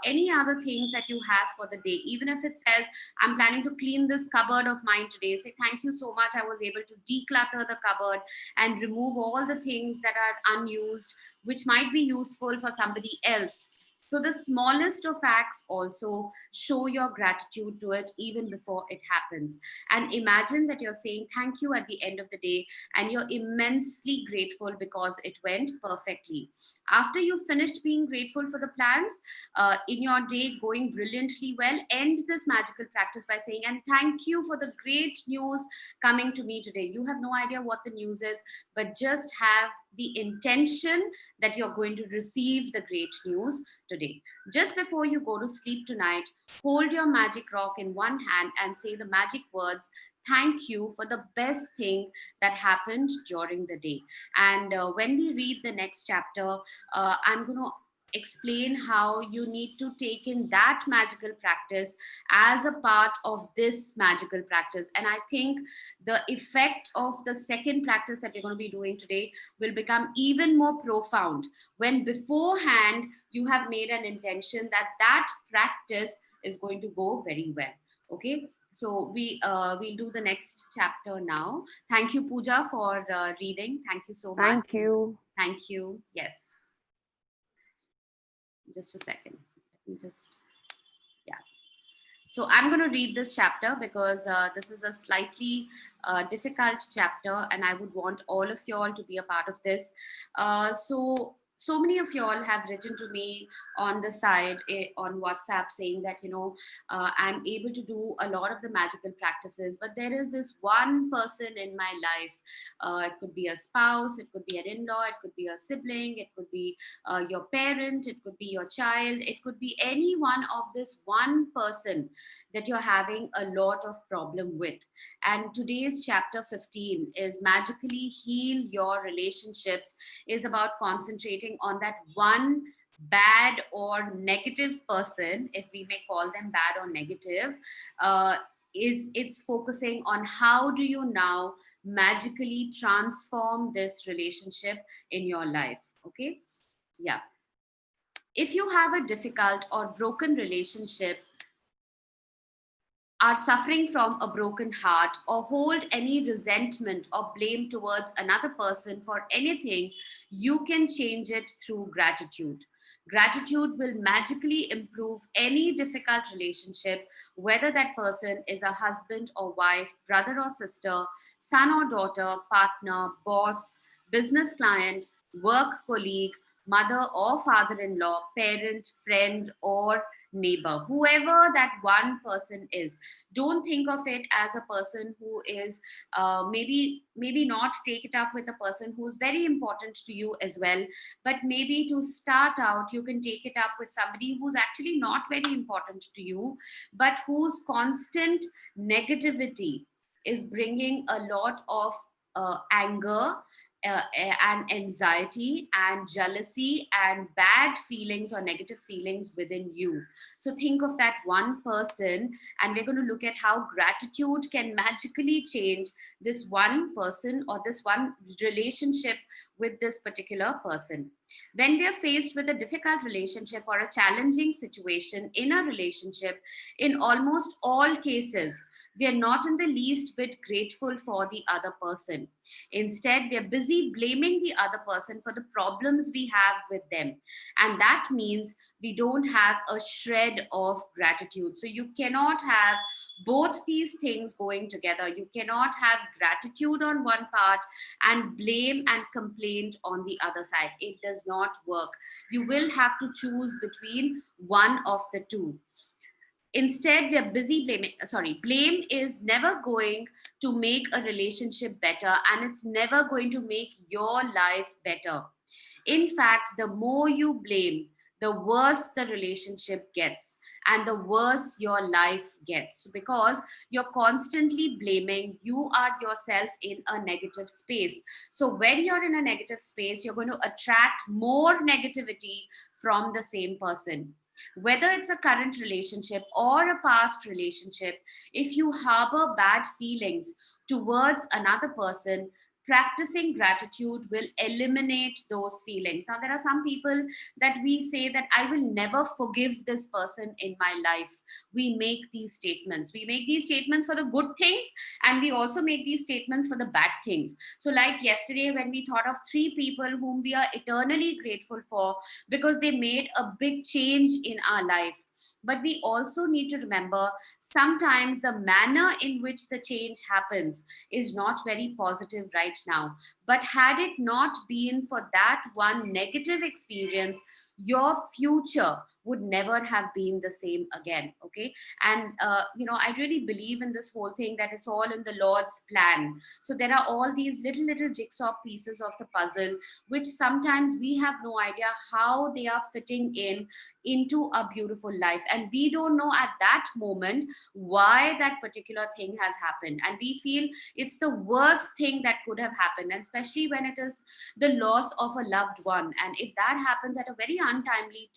any other things that you have for the day. Even if it says, I'm planning to clean this cupboard of mine today, say, thank you so much. I was able to declutter the cupboard and remove all the things that are unused, which might be useful for somebody else. So the smallest of acts also show your gratitude to it even before it happens. And imagine that you're saying thank you at the end of the day and you're immensely grateful because it went perfectly. After you've finished being grateful for the plans in your day going brilliantly well, end this magical practice by saying, and thank you for the great news coming to me today. You have no idea what the news is, but just have the intention that you're going to receive the great news today. Just before you go to sleep tonight, hold your magic rock in one hand and say the magic words, thank you for the best thing that happened during the day. And when we read the next chapter, I'm going to explain how you need to take in that magical practice as a part of this magical practice. And I think the effect of the second practice that we're going to be doing today will become even more profound when beforehand you have made an intention that that practice is going to go very well. Okay, so we'll do the next chapter now. Thank you, Pooja, for reading. Thank you so much. Thank you. Thank you. Yes. Just a second. Let me just, yeah. So I'm going to read this chapter because this is a slightly difficult chapter and I would want all of y'all to be a part of this. So many of y'all have written to me on the side on WhatsApp saying that, I'm able to do a lot of the magical practices, but there is this one person in my life. It could be a spouse, it could be an in-law, it could be a sibling, it could be your parent, it could be your child, it could be any one of this one person that you're having a lot of problem with. And today's chapter 15 is magically heal your relationships, is about concentrating on that one bad or negative person, if we may call them bad or negative. It's focusing on how do you now magically transform this relationship in your life. Okay, yeah. If you have a difficult or broken relationship, are suffering from a broken heart, or hold any resentment or blame towards another person for anything, you can change it through gratitude. Gratitude will magically improve any difficult relationship, whether that person is a husband or wife, brother or sister, son or daughter, partner, boss, business client, work colleague, mother or father in law, parent, friend, or neighbor, whoever that one person is. Don't think of it as a person who is maybe not take it up with a person who is very important to you as well, but maybe to start out you can take it up with somebody who's actually not very important to you, but whose constant negativity is bringing a lot of anger and anxiety and jealousy and bad feelings or negative feelings within you. So think of that one person, and we're going to look at how gratitude can magically change this one person or this one relationship with this particular person. When we are faced with a difficult relationship or a challenging situation in a relationship, in almost all cases, we are not in the least bit grateful for the other person. Instead, we are busy blaming the other person for the problems we have with them. And that means we don't have a shred of gratitude. So you cannot have both these things going together. You cannot have gratitude on one part and blame and complaint on the other side. It does not work. You will have to choose between one of the two. Instead, we are busy blaming. Sorry, blame is never going to make a relationship better, and it's never going to make your life better. In fact, the more you blame, the worse the relationship gets and the worse your life gets, because you're constantly blaming. You are yourself in a negative space. So when you're in a negative space, you're going to attract more negativity from the same person. Whether it's a current relationship or a past relationship, if you harbor bad feelings towards another person, practicing gratitude will eliminate those feelings. Now, there are some people that we say that I will never forgive this person in my life. We make these statements. We make these statements for the good things, and we also make these statements for the bad things. So, like yesterday, when we thought of three people whom we are eternally grateful for because they made a big change in our life. But we also need to remember sometimes the manner in which the change happens is not very positive right now. But had it not been for that one negative experience, your future would never have been the same again. Okay. And I really believe in this whole thing that it's all in the Lord's plan. So there are all these little jigsaw pieces of the puzzle which sometimes we have no idea how they are fitting in into a beautiful life, and we don't know at that moment why that particular thing has happened, and we feel it's the worst thing that could have happened, and especially when it is the loss of a loved one. And if that happens at a very untimely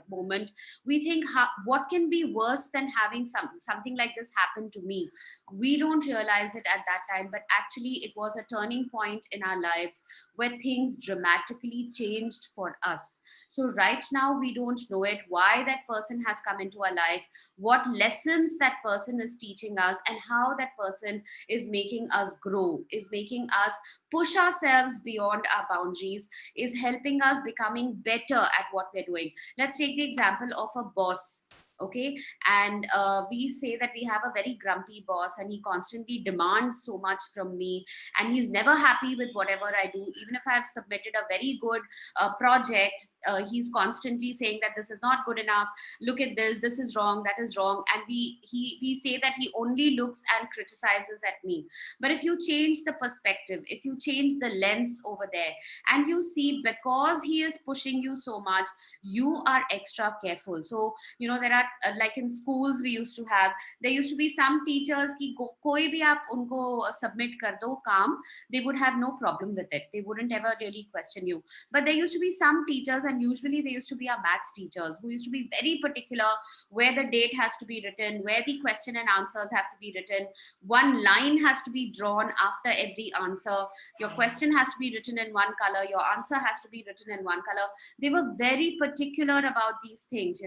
moment, we think, what can be worse than having something like this happen to me? We don't realize it at that time, but actually it was a turning point in our lives where things dramatically changed for us. So right now we don't know it, why that person has come into our life, what lessons that person is teaching us, and how that person is making us grow, is making us push ourselves beyond our boundaries, is helping us becoming better at what we're doing. Let's take the example of a boss. Okay. And we say that we have a very grumpy boss and he constantly demands so much from me, and he's never happy with whatever I do. Even if I've submitted a very good project, he's constantly saying that this is not good enough, look at this is wrong, that is wrong. And we say that he only looks and criticizes at me. But if you change the perspective, if you change the lens over there, and you see because he is pushing you so much, you are extra careful. So there are like in schools there used to be some teachers ki koi bhi aap unko submit kar do kaam, they would have no problem with it, they wouldn't ever really question you. But there used to be some teachers, and usually they used to be our maths teachers, who used to be very particular where the date has to be written, where the question and answers have to be written, one line has to be drawn after every answer, your question has to be written in one color, your answer has to be written in one color. They were very particular about these things.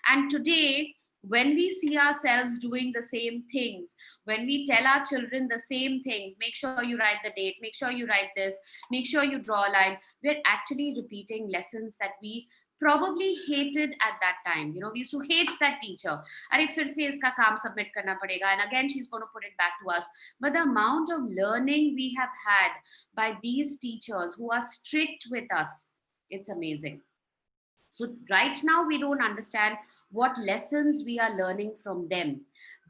And today, when we see ourselves doing the same things, when we tell our children the same things, make sure you write the date, make sure you write this, make sure you draw a line, we're actually repeating lessons that we probably hated at that time. We used to hate that teacher. Are fir se iska kaam submit karna padega, and again she's going to put it back to us. But the amount of learning we have had by these teachers who are strict with us, it's amazing. So right now we don't understand what lessons we are learning from them.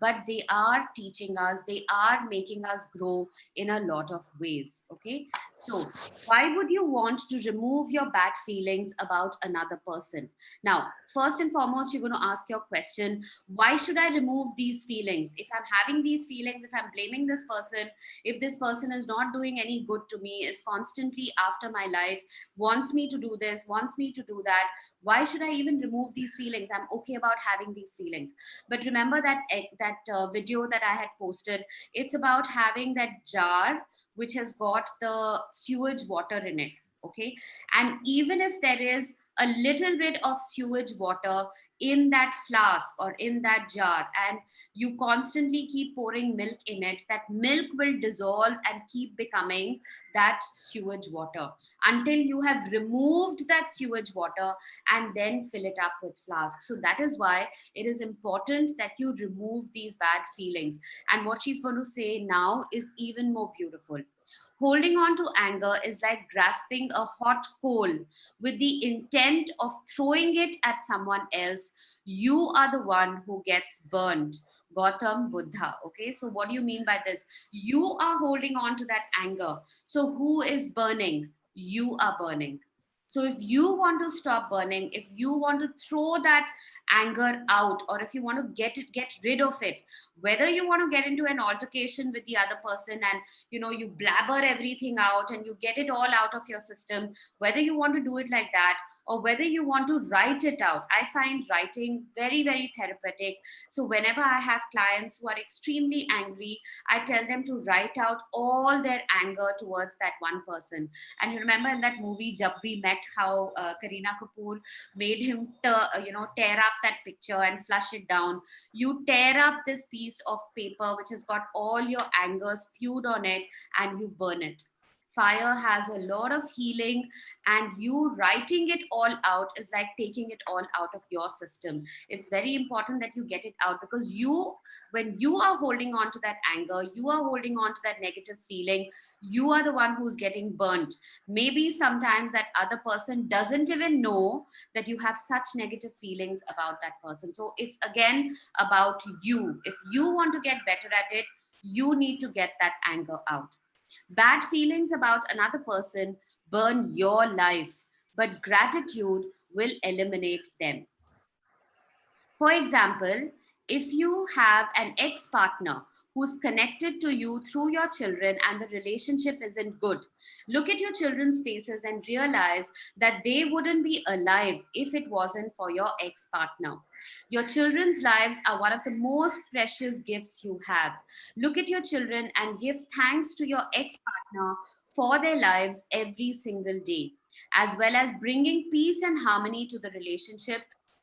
but they are teaching us, they are making us grow in a lot of ways. Okay, so why would you want to remove your bad feelings about another person? Now, first and foremost, you're going to ask your question, why should I remove these feelings? If I'm having these feelings, if I'm blaming this person, if this person is not doing any good to me, is constantly after my life, wants me to do this, wants me to do that, why should I even remove these feelings? I'm okay about having these feelings. But remember that video that I had posted, it's about having that jar which has got the sewage water in it. Okay, and even if there is a little bit of sewage water in that flask or in that jar, and you constantly keep pouring milk in it, that milk will dissolve and keep becoming that sewage water until you have removed that sewage water and then fill it up with flask. So that is why it is important that you remove these bad feelings. And what she's going to say now is even more beautiful. Holding on to anger is like grasping a hot coal with the intent of throwing it at someone else. You are the one who gets burned. Gautam Buddha. Okay, so what do you mean by this? You are holding on to that anger. So who is burning? You are burning. So if you want to stop burning, if you want to throw that anger out, or if you want to get rid of it, whether you want to get into an altercation with the other person and you blabber everything out and you get it all out of your system, whether you want to do it like that or whether you want to write it out. I find writing very, very therapeutic. So whenever I have clients who are extremely angry, I tell them to write out all their anger towards that one person. And you remember in that movie Jab We Met, how Kareena Kapoor made him tear up that picture and flush it down. You tear up this piece of paper which has got all your anger spewed on it and you burn it. Fire has a lot of healing, and you writing it all out is like taking it all out of your system. It's very important that you get it out, because when you are holding on to that anger, you are holding on to that negative feeling, you are the one who's getting burnt. Maybe sometimes that other person doesn't even know that you have such negative feelings about that person. So it's again about you. If you want to get better at it, you need to get that anger out. Bad feelings about another person burn your life, but gratitude will eliminate them. For example, if you have an ex partner who's connected to you through your children and the relationship isn't good, look at your children's faces and realize that they wouldn't be alive if it wasn't for your ex partner. Your children's lives are one of the most precious gifts you have. Look at your children and give thanks to your ex partner for their lives every single day, as well as bringing peace and harmony to the relationship.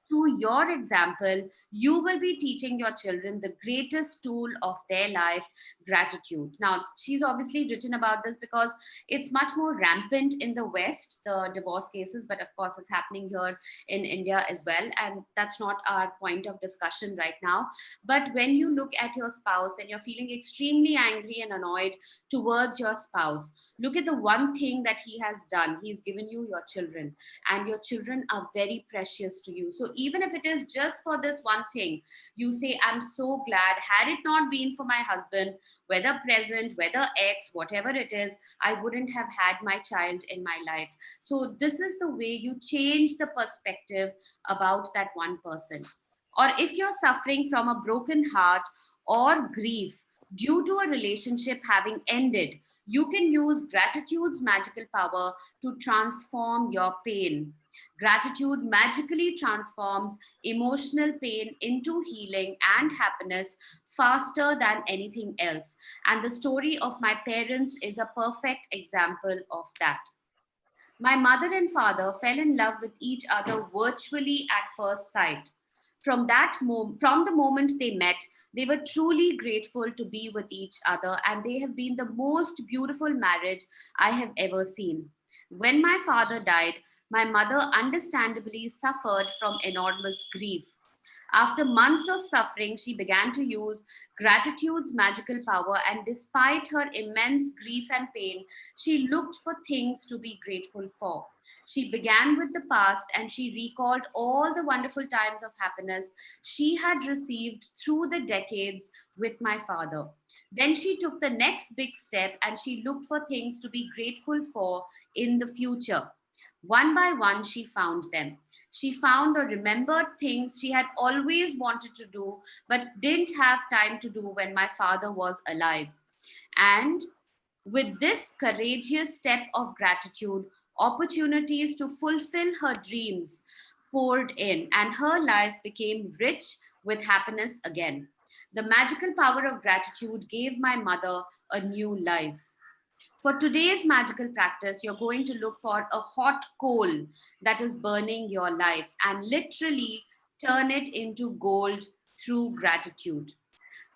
Through your example, you will be teaching your children the greatest tool of their life, gratitude. Now, she's obviously written about this because it's much more rampant in the West, the divorce cases, but of course, it's happening here in India as well. And that's not our point of discussion right now. But when you look at your spouse and you're feeling extremely angry and annoyed towards your spouse, look at the one thing that he has done. He's given you your children, and your children are very precious to you. So even if it is just for this one thing, you say, I'm so glad. Had it not been for my husband, whether present, whether ex, whatever it is, I wouldn't have had my child in my life. So this is the way you change the perspective about that one person. Or if you're suffering from a broken heart or grief due to a relationship having ended, you can use gratitude's magical power to transform your pain. Gratitude magically transforms emotional pain into healing and happiness faster than anything else. And the story of my parents is a perfect example of that. My mother and father fell in love with each other virtually at first sight. From the moment they met, they were truly grateful to be with each other, and they have been the most beautiful marriage I have ever seen. When my father died, my mother understandably suffered from enormous grief. After months of suffering, she began to use gratitude's magical power, and despite her immense grief and pain, she looked for things to be grateful for. She began with the past and she recalled all the wonderful times of happiness she had received through the decades with my father. Then she took the next big step and she looked for things to be grateful for in the future. One by one, she found them. She found or remembered things she had always wanted to do but didn't have time to do when my father was alive. And with this courageous step of gratitude, opportunities to fulfill her dreams poured in, and her life became rich with happiness again. The magical power of gratitude gave my mother a new life. For today's magical practice, you're going to look for a hot coal that is burning your life and literally turn it into gold through gratitude.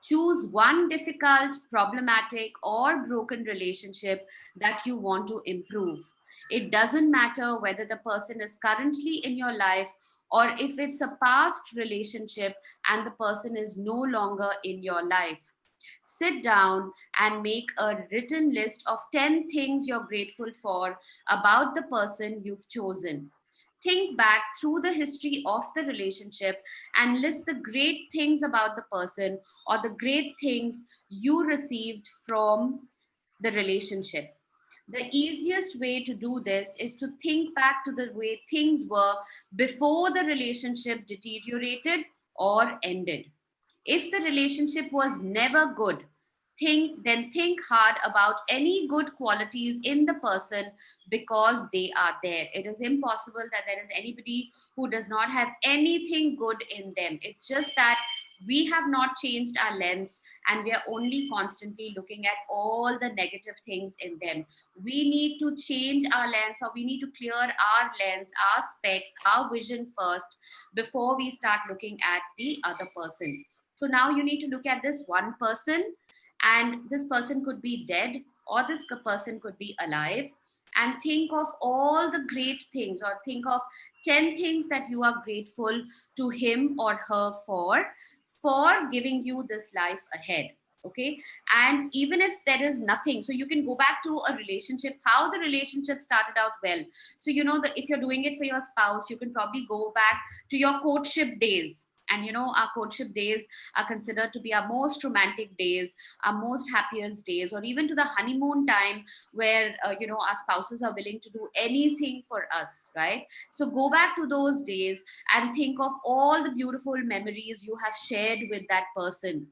Choose one difficult, problematic, or broken relationship that you want to improve. It doesn't matter whether the person is currently in your life or if it's a past relationship and the person is no longer in your life. Sit down and make a written list of 10 things you're grateful for about the person you've chosen. Think back through the history of the relationship and list the great things about the person or the great things you received from the relationship. The easiest way to do this is to think back to the way things were before the relationship deteriorated or ended. If the relationship was never good, think hard about any good qualities in the person because they are there. It is impossible that there is anybody who does not have anything good in them. It's just that we have not changed our lens and we are only constantly looking at all the negative things in them. We need to change our lens, or we need to clear our lens, our specs, our vision first before we start looking at the other person. So now you need to look at this one person, and this person could be dead or this person could be alive, and think of all the great things, or think of 10 things that you are grateful to him or her for giving you this life ahead. Okay. And even if there is nothing, so you can go back to a relationship, how the relationship started out well. So you know that if you're doing it for your spouse, you can probably go back to your courtship days. And you know, our courtship days are considered to be our most romantic days, our most happiest days, or even to the honeymoon time where you know, our spouses are willing to do anything for us, right? So go back to those days and think of all the beautiful memories you have shared with that person.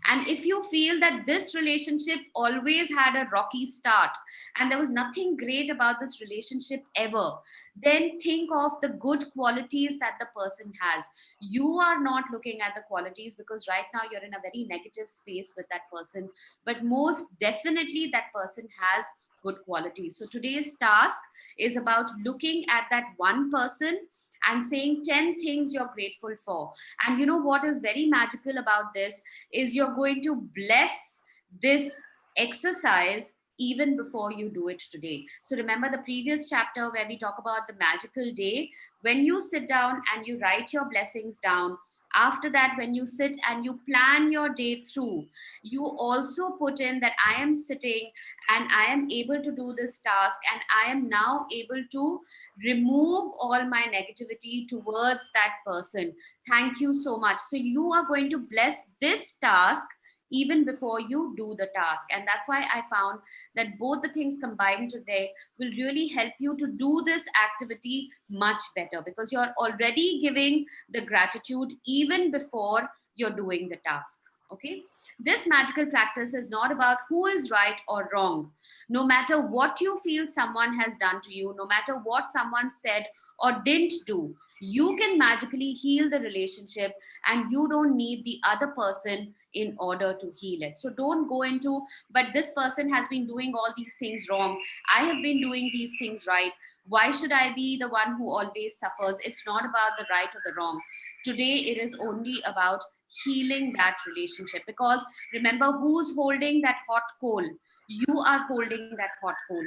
And if you feel that this relationship always had a rocky start and there was nothing great about this relationship ever, then think of the good qualities that the person has. You are not looking at the qualities because right now you're in a very negative space with that person, but most definitely that person has good qualities. So today's task is about looking at that one person and saying 10 things you're grateful for. And you know what is very magical about this is you're going to bless this exercise even before you do it today. So remember the previous chapter where we talk about the magical day. When you sit down and you write your blessings down, after that, when you sit and you plan your day through, you also put in that I am sitting and I am able to do this task, and I am now able to remove all my negativity towards that person. Thank you so much. So you are going to bless this task even before you do the task. And that's why I found that both the things combined today will really help you to do this activity much better, because you're already giving the gratitude even before you're doing the task. Okay. This magical practice is not about who is right or wrong. No matter what you feel someone has done to you, no matter what someone said or didn't do, you can magically heal the relationship, and you don't need the other person in order to heal it. So don't go into, but this person has been doing all these things wrong, I have been doing these things right, why should I be the one who always suffers? It's not about the right or the wrong. Today it is only about healing that relationship, because remember, who's holding that hot coal? You are holding that hot coal.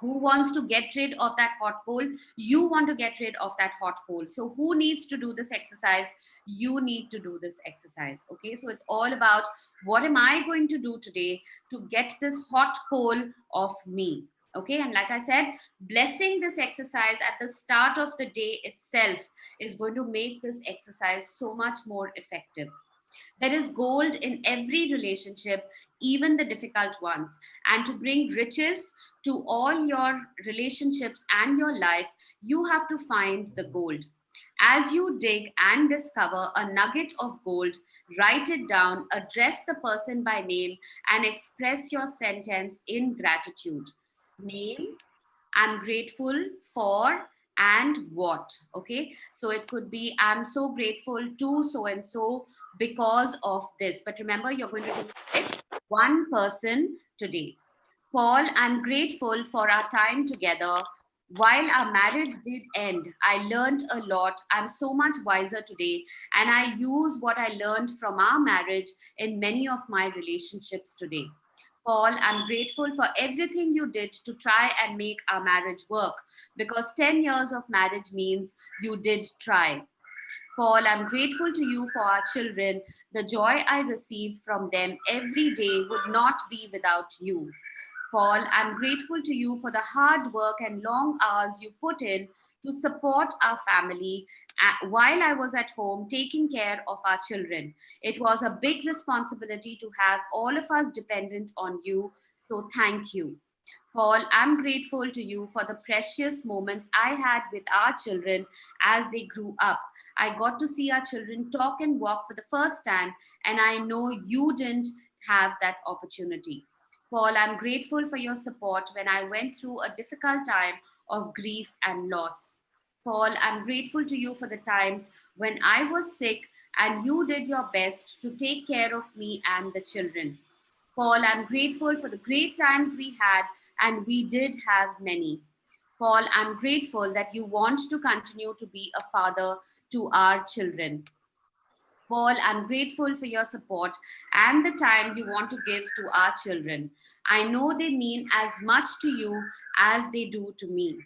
Who wants to get rid of that hot coal? You want to get rid of that hot coal. So who needs to do this exercise? You need to do this exercise. Okay, so it's all about, what am I going to do today to get this hot coal off me? Okay, and like I said, blessing this exercise at the start of the day itself is going to make this exercise so much more effective. There is gold in every relationship, even the difficult ones. And to bring riches to all your relationships and your life, you have to find the gold. As you dig and discover a nugget of gold, write it down, address the person by name, and express your sentence in gratitude. Name, I'm grateful for, and what. Okay, so it could be, I'm so grateful to so and so because of this. But remember, you're going to do it with one person today. Paul, I'm grateful for our time together. While our marriage did end, I learned a lot. I'm so much wiser today, and I use what I learned from our marriage in many of my relationships today. Paul, I'm grateful for everything you did to try and make our marriage work, because 10 years of marriage means you did try. Paul, I'm grateful to you for our children. The joy I receive from them every day would not be without you. Paul, I'm grateful to you for the hard work and long hours you put in to support our family while I was at home taking care of our children. It was a big responsibility to have all of us dependent on you, so thank you. Paul, I'm grateful to you for the precious moments I had with our children as they grew up. I got to see our children talk and walk for the first time, and I know you didn't have that opportunity. Paul, I'm grateful for your support when I went through a difficult time of grief and loss. Paul, I'm grateful to you for the times when I was sick and you did your best to take care of me and the children. Paul, I'm grateful for the great times we had, and we did have many. Paul, I'm grateful that you want to continue to be a father to our children. Paul, I'm grateful for your support and the time you want to give to our children. I know they mean as much to you as they do to me.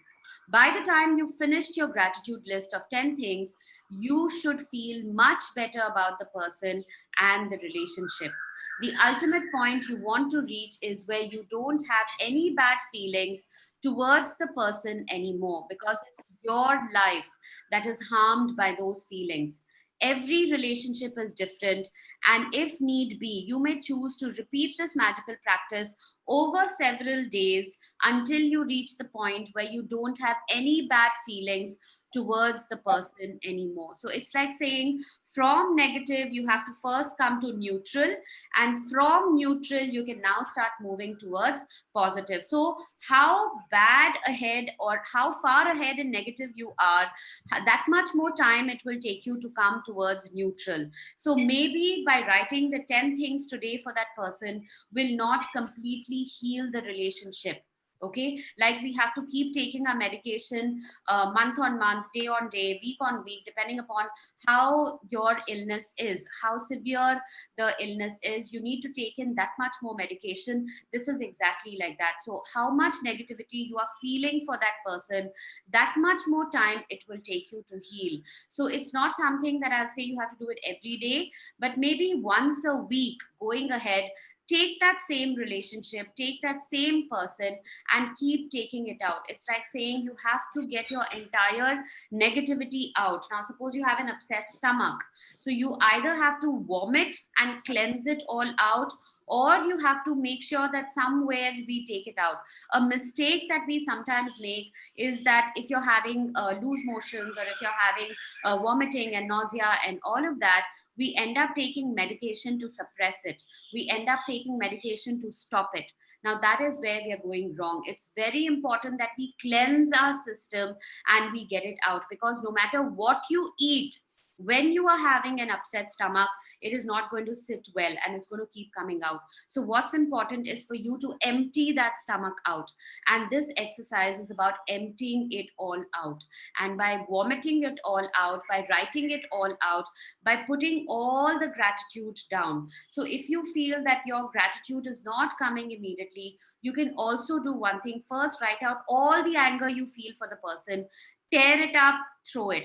By the time you finished your gratitude list of 10 things, you should feel much better about the person and the relationship. The ultimate point you want to reach is where you don't have any bad feelings towards the person anymore, because it's your life that is harmed by those feelings. Every relationship is different, and if need be, you may choose to repeat this magical practice over several days until you reach the point where you don't have any bad feelings towards the person anymore. So it's like saying, from negative, you have to first come to neutral, and from neutral, you can now start moving towards positive. So, how bad ahead or how far ahead in negative you are, that much more time it will take you to come towards neutral. So maybe by writing the 10 things today for that person will not completely heal the relationship. Okay, like we have to keep taking our medication month on month, day on day, week on week, depending upon how your illness is, how severe the illness is. You need to take in that much more medication. This is exactly like that. So how much negativity you are feeling for that person, that much more time it will take you to heal. So it's not something that I'll say you have to do it every day, but maybe once a week going ahead, take that same relationship, take that same person, and keep taking it out. It's like saying you have to get your entire negativity out. Now, suppose you have an upset stomach. So you either have to vomit and cleanse it all out, or you have to make sure that somewhere we take it out. A mistake that we sometimes make is that if you're having loose motions, or if you're having vomiting and nausea and all of that, we end up taking medication to suppress it. We end up taking medication to stop it. Now, that is where we are going wrong. It's very important that we cleanse our system and we get it out, because no matter what you eat, When you are having an upset stomach, it is not going to sit well and it's going to keep coming out. So what's important is for you to empty that stomach out, and this exercise is about emptying it all out. And by vomiting it all out, by writing it all out, by putting all the gratitude down. So if you feel that your gratitude is not coming immediately, you can also do one thing. First, write out all the anger you feel for the person, tear it up, throw it.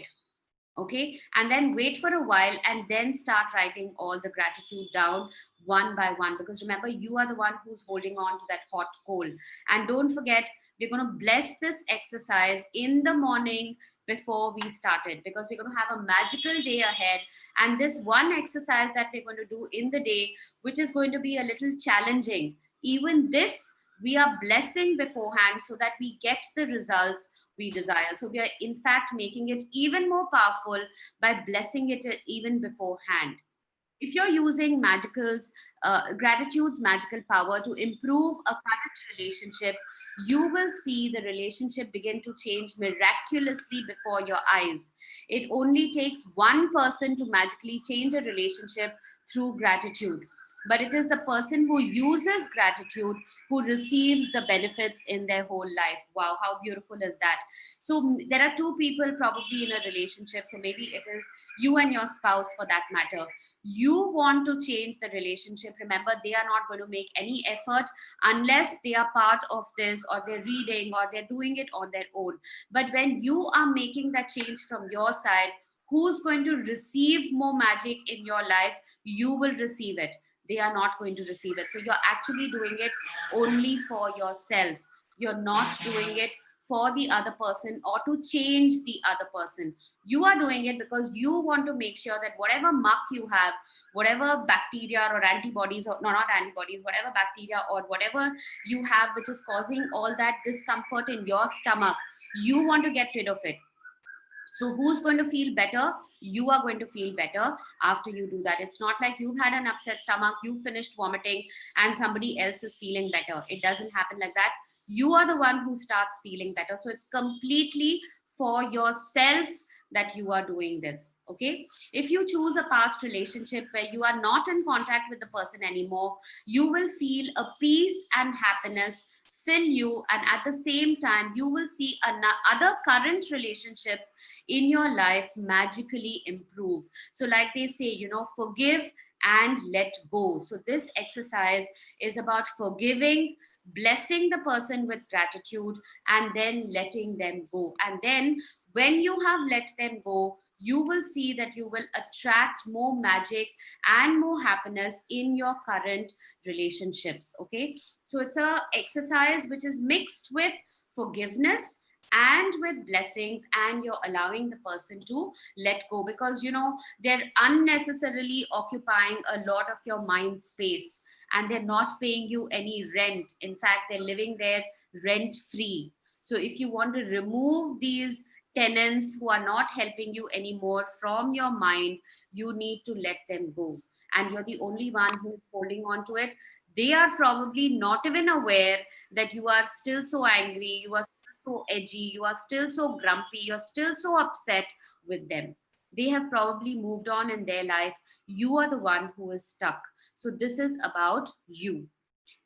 Okay, and then wait for a while and then start writing all the gratitude down one by one, because remember, you are the one who's holding on to that hot coal. And don't forget, we're going to bless this exercise in the morning before we started, because we're going to have a magical day ahead. And this one exercise that we're going to do in the day, which is going to be a little challenging, even this we are blessing beforehand so that we get the results we desire. So we are in fact making it even more powerful by blessing it even beforehand. If you're using gratitude's magical power to improve a current relationship, you will see the relationship begin to change miraculously before your eyes. It only takes one person to magically change a relationship through gratitude. But it is the person who uses gratitude who receives the benefits in their whole life. Wow, how beautiful is that? So there are two people probably in a relationship. So maybe it is you and your spouse for that matter. You want to change the relationship. Remember, they are not going to make any effort unless they are part of this, or they're reading, or they're doing it on their own. But when you are making that change from your side, who's going to receive more magic in your life? You will receive it. They are not going to receive it. So you're actually doing it only for yourself. You're not doing it for the other person or to change the other person. You are doing it because you want to make sure that whatever muck you have, whatever bacteria or antibodies, or no, not antibodies, whatever bacteria or whatever you have which is causing all that discomfort in your stomach, you want to get rid of it. So who's going to feel better? You are going to feel better after you do that. It's not like you've had an upset stomach, you finished vomiting, and somebody else is feeling better. It doesn't happen like that. You are the one who starts feeling better. So it's completely for yourself that you are doing this. Okay. If you choose a past relationship where you are not in contact with the person anymore, you will feel a peace and happiness fill you, and at the same time you will see other current relationships in your life magically improve. So like they say, forgive and let go. So this exercise is about forgiving, blessing the person with gratitude, and then letting them go. And then when you have let them go, you will see that you will attract more magic and more happiness in your current relationships. Okay, so it's a exercise which is mixed with forgiveness and with blessings, and you're allowing the person to let go, because they're unnecessarily occupying a lot of your mind space, and they're not paying you any rent. In fact, they're living there rent free. So if you want to remove these tenants who are not helping you anymore from your mind, you need to let them go. And you're the only one who's holding on to it. They are probably not even aware that you are still so angry, you are still so edgy, you are still so grumpy, you're still so upset with them. They have probably moved on in their life. You are the one who is stuck. So this is about you.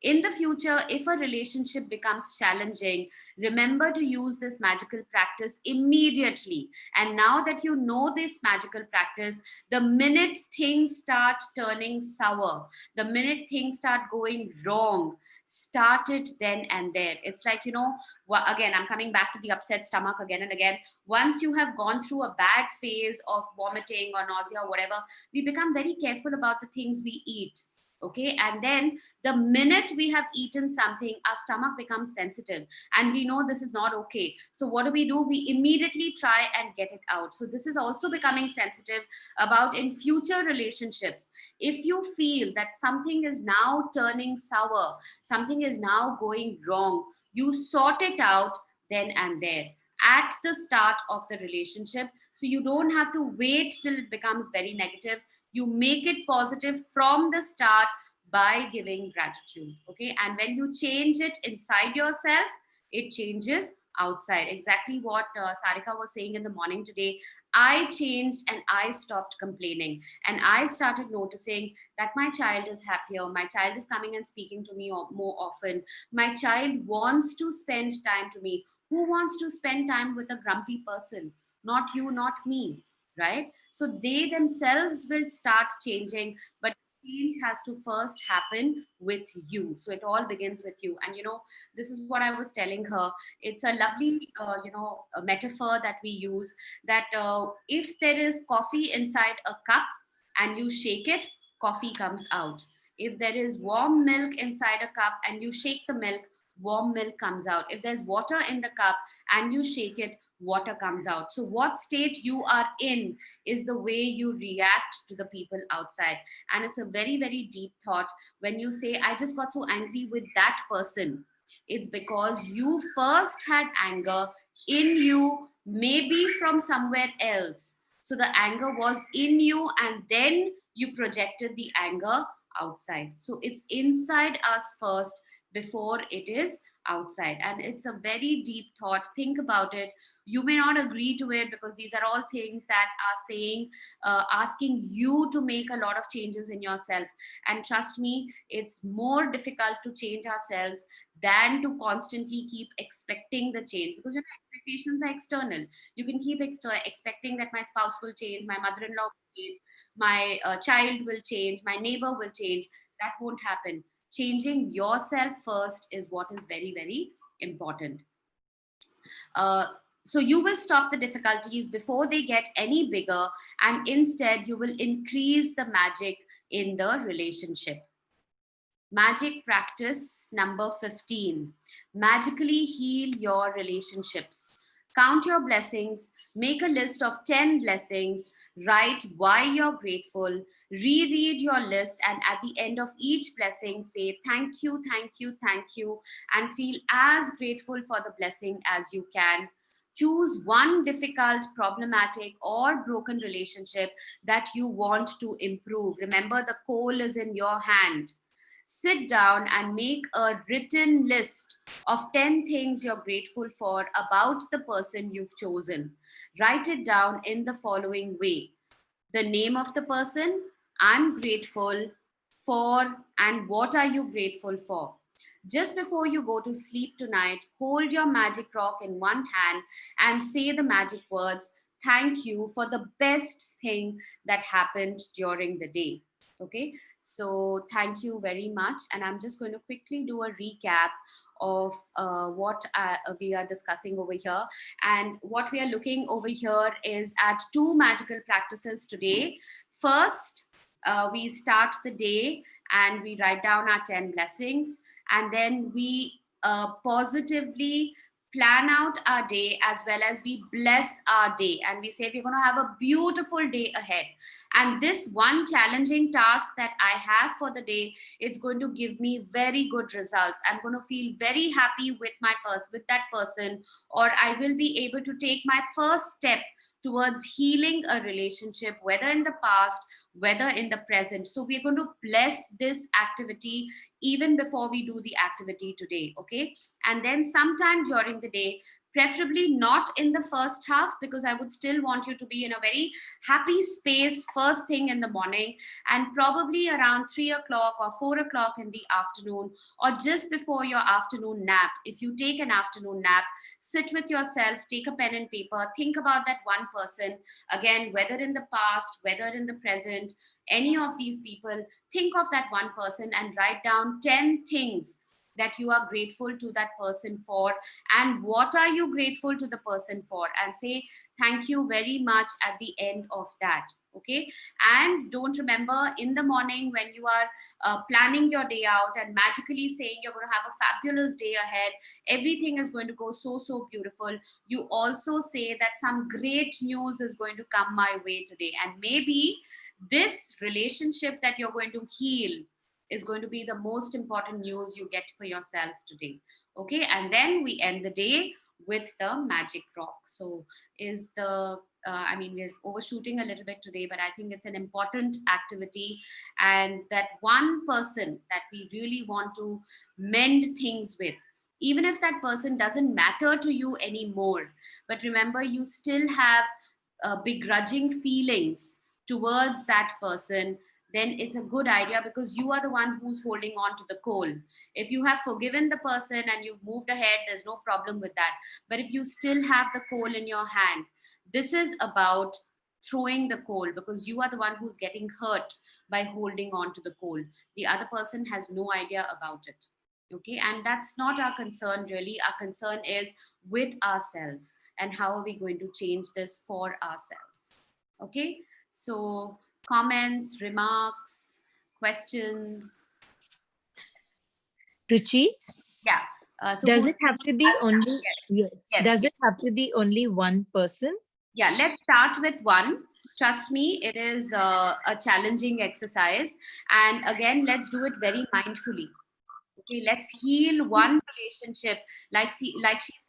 In the future, if a relationship becomes challenging, remember to use this magical practice immediately. And now that you know this magical practice, the minute things start turning sour, the minute things start going wrong, start it then and there. It's like, again, I'm coming back to the upset stomach again and again. Once you have gone through a bad phase of vomiting or nausea or whatever, we become very careful about the things we eat. Okay, and then the minute we have eaten something, our stomach becomes sensitive and we know this is not okay. So what do? We immediately try and get it out. So this is also becoming sensitive about in future relationships. If you feel that something is now turning sour, something is now going wrong, you sort it out then and there at the start of the relationship. So you don't have to wait till it becomes very negative. You make it positive from the start by giving gratitude. Okay, and when you change it inside yourself, it changes outside. Exactly what Sarika was saying in the morning today. I changed and I stopped complaining. And I started noticing that my child is happier. My child is coming and speaking to me more often. My child wants to spend time to me. Who wants to spend time with a grumpy person? Not you, not me, right? So they themselves will start changing, but change has to first happen with you. So it all begins with you. And this is what I was telling her. It's a lovely a metaphor that we use, that if there is coffee inside a cup and you shake it, coffee comes out. If there is warm milk inside a cup and you shake the milk, warm milk comes out. If there's water in the cup and you shake it, water comes out. So what state you are in is the way you react to the people outside. And it's a very, very deep thought. When you say, I just got so angry with that person, it's because you first had anger in you, maybe from somewhere else. So the anger was in you, and then you projected the anger outside. So it's inside us first before it is outside. And it's a very deep thought. Think about it. You may not agree to it, because these are all things that are saying, asking you to make a lot of changes in yourself. And trust me, it's more difficult to change ourselves than to constantly keep expecting the change, because expectations are external. You can keep expecting that my spouse will change, my mother-in-law will change, my child will change, my neighbor will change. That won't happen. Changing yourself first is what is very, very important. uh, so you will stop the difficulties before they get any bigger, and instead you will increase the magic in the relationship. Magic practice number 15. Magically heal your relationships. Count your blessings, make a list of 10 blessings, write why you're grateful, reread your list, and at the end of each blessing, say thank you, thank you, thank you, and feel as grateful for the blessing as you can. Choose one difficult, problematic, or broken relationship that you want to improve. Remember, the coal is in your hand. Sit down and make a written list of 10 things you're grateful for about the person you've chosen. Write it down in the following way: the name of the person, I'm grateful for, and what are you grateful for? Just before you go to sleep tonight, hold your magic rock in one hand and say the magic words, thank you for the best thing that happened during the day. Okay, so thank you very much. And I'm just going to quickly do a recap of what we are discussing over here. And what we are looking over here is at two magical practices today. First, we start the day and we write down our 10 blessings, and then we positively plan out our day, as well as we bless our day, and we say we're going to have a beautiful day ahead. And this one challenging task that I have for the day, it's going to give me very good results. I'm going to feel very happy with with that person, or I will be able to take my first step towards healing a relationship, whether in the past, whether in the present. So we're going to bless this activity even before we do the activity today. Okay, and then sometime during the day, preferably not in the first half, because I would still want you to be in a very happy space first thing in the morning, and probably around 3 o'clock or 4 o'clock in the afternoon, or just before your afternoon nap. If you take an afternoon nap, sit with yourself, take a pen and paper, think about that one person, again, whether in the past, whether in the present, any of these people. Think of that one person and write down 10 things that you are grateful to that person for, and what are you grateful to the person for, and say thank you very much at the end of that. Okay, and don't, remember, in the morning when you are planning your day out and magically saying you're going to have a fabulous day ahead, everything is going to go so beautiful, you also say that some great news is going to come my way today, and maybe this relationship that you're going to heal is going to be the most important news you get for yourself today. Okay, and then we end the day with the magic rock. So is the I mean, we're overshooting a little bit today, but I think it's an important activity, and that one person that we really want to mend things with, even if that person doesn't matter to you anymore. But remember, you still have begrudging feelings towards that person, then it's a good idea, because you are the one who's holding on to the coal. If you have forgiven the person and you've moved ahead, there's no problem with that. But if you still have the coal in your hand, this is about throwing the coal, because you are the one who's getting hurt by holding on to the coal. The other person has no idea about it. Okay, and that's not our concern really. Our concern is with ourselves, and how are we going to change this for ourselves. Okay, so comments, remarks, questions? Ruchi, Yeah. So does who, it have to be only, yes, yes, does yes. it have to be only one person? Yeah, let's start with one. Trust me, it is a challenging exercise. And again, let's do it very mindfully. Okay, let's heal one relationship. Like she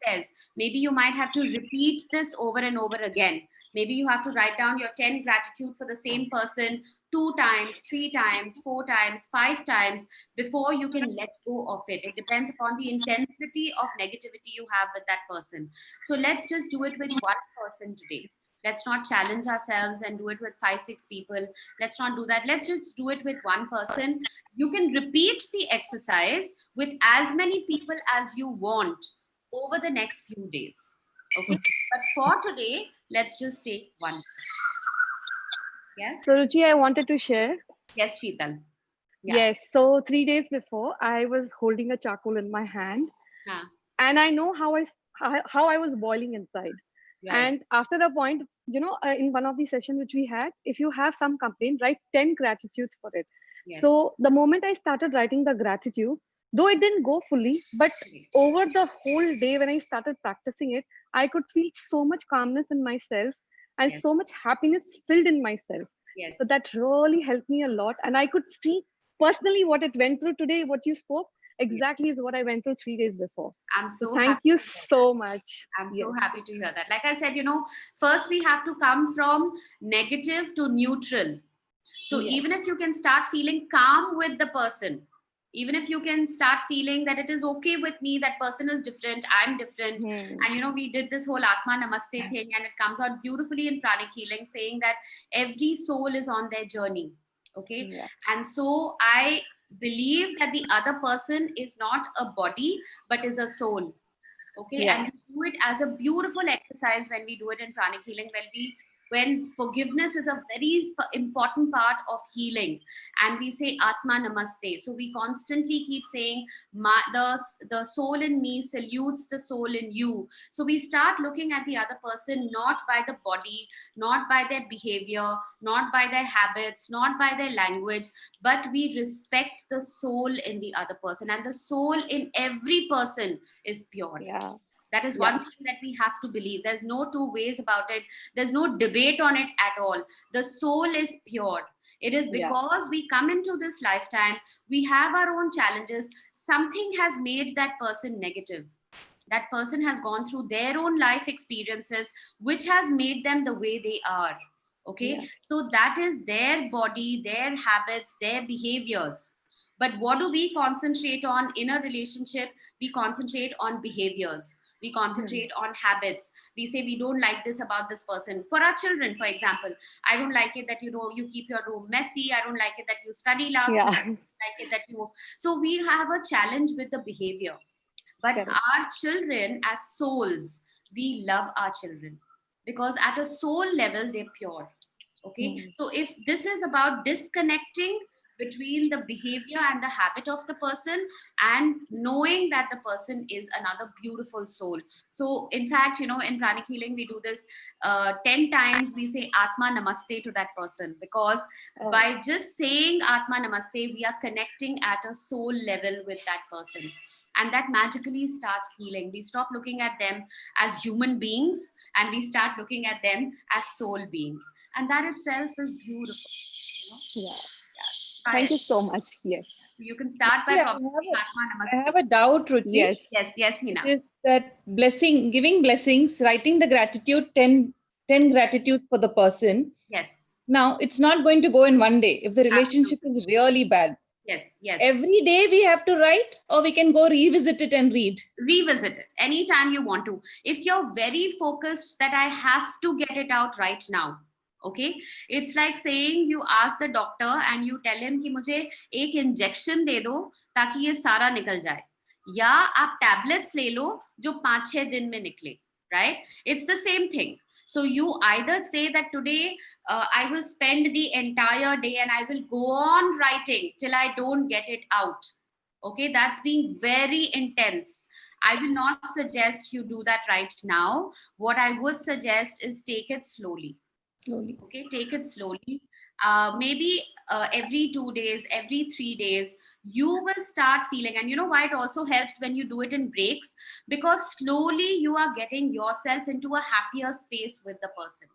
says, maybe you might have to repeat this over and over again. Maybe you have to write down your 10 gratitude for the same person 2 times, 3 times, 4 times, 5 times before you can let go of it. It depends upon the intensity of negativity you have with that person. So let's just do it with one person today. Let's not challenge ourselves and do it with 5, 6 people. Let's not do that. Let's just do it with one person. You can repeat the exercise with as many people as you want over the next few days. Okay. But for today, let's just take one. Yes. So Ruchi, I wanted to share. Yes, Sheetal. Yeah. Yes. So 3 days before, I was holding a charcoal in my hand, and I know how I was boiling inside. Right. And after the point, in one of the sessions which we had, if you have some complaint, write 10 gratitudes for it. Yes. So the moment I started writing the gratitude, though it didn't go fully, but over the whole day when I started practicing it, I could feel so much calmness in myself and Yes. so much happiness filled in myself. Yes. So that really helped me a lot. And I could see personally what it went through today, what you spoke, exactly is what I went through 3 days before. I'm so thank happy you to hear so that. much. I'm Yes. so happy to hear that. Like I said, first we have to come from negative to neutral. So Yes. even if you can start feeling calm with the person, even if you can start feeling that it is okay with me, that person is different, I'm different. And we did this whole Atma Namaste thing, and it comes out beautifully in pranic healing, saying that every soul is on their journey. Okay. Yeah. And so I believe that the other person is not a body, but is a soul. Okay. Yeah. And we do it as a beautiful exercise when we do it in pranic healing, when forgiveness is a very important part of healing, and we say Atma Namaste. So we constantly keep saying, the soul in me salutes the soul in you. So we start looking at the other person not by the body, not by their behavior, not by their habits, not by their language, but we respect the soul in the other person, and the soul in every person is pure. Yeah. That is one thing that we have to believe. There's no two ways about it. There's no debate on it at all. The soul is pure. It is because we come into this lifetime, we have our own challenges. Something has made that person negative. That person has gone through their own life experiences, which has made them the way they are. Okay. Yeah. So that is their body, their habits, their behaviors. But what do we concentrate on in a relationship? We concentrate on behaviors. We concentrate on habits. We say we don't like this about this person. For our children, for example, I don't like it that you keep your room messy. I don't like it that you study last night. I don't like it that you. So we have a challenge with the behavior. But Correct. our children, as souls, we love our children because at a soul level they're pure. Okay. So if this is about disconnecting between the behavior and the habit of the person and knowing that the person is another beautiful soul. So in fact, in pranic healing, we do this 10 times. We say Atma Namaste to that person, because by just saying Atma Namaste, we are connecting at a soul level with that person. And that magically starts healing. We stop looking at them as human beings and we start looking at them as soul beings. And that itself is beautiful. Yeah. Thank you so much. Yes. So you can start by I have a doubt, Ruchi. Yes, Hina. It is that giving blessings, writing the gratitude, 10 gratitude for the person. Yes. Now, it's not going to go in one day if the relationship is really bad. Yes, yes. Every day we have to write, or we can go revisit it and read. Revisit it anytime you want to. If you're very focused that I have to get it out right now, okay, it's like saying you ask the doctor and you tell him कि मुझे एक injection दे दो ताकि ये सारा निकल जाए, या आप टैबलेट्स ले लो जो 5-6 दिन में निकले, right? It's the same thing. So you either say that today I will spend the entire day and I will go on writing till I don't get it out. Okay, that's being very intense. I will not suggest you do that right now. What I would suggest is take it slowly. Slowly. Okay, take it slowly. Maybe every 2 days, every 3 days, you will start feeling, and you know why it also helps when you do it in breaks, because slowly you are getting yourself into a happier space with the person.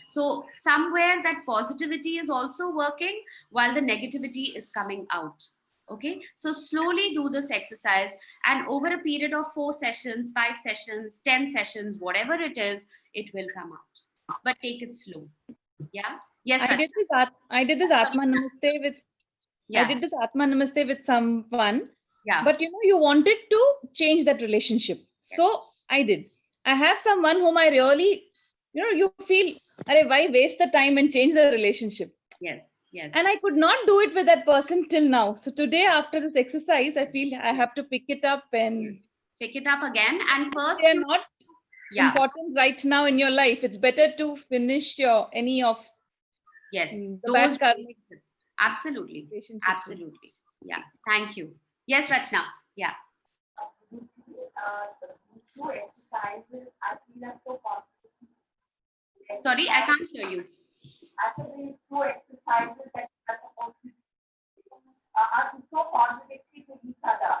So somewhere that positivity is also working while the negativity is coming out. Okay, so slowly do this exercise, and over a period of 4 sessions, 5 sessions, 10 sessions, whatever it is, it will come out. But take it slow. Yeah. Yes. I did this Atma Namaste with Yeah. I did this Atma Namaste with someone, Yeah. but you wanted to change that relationship. So I did. I have someone whom I really, you feel, why waste the time and change the relationship? Yes. Yes. And I could not do it with that person till now. So today, after this exercise, I feel I have to pick it up and pick it up again. And first, they are not important right now in your life. It's better to finish any of the bad karmic. Absolutely. Absolutely. Yeah. Thank you. Yes, Rachna. Yeah. Two exercises, I feel are so complicated. Sorry, I can't hear you. Actually, these two exercises that are supposed to are so contradictory to each other.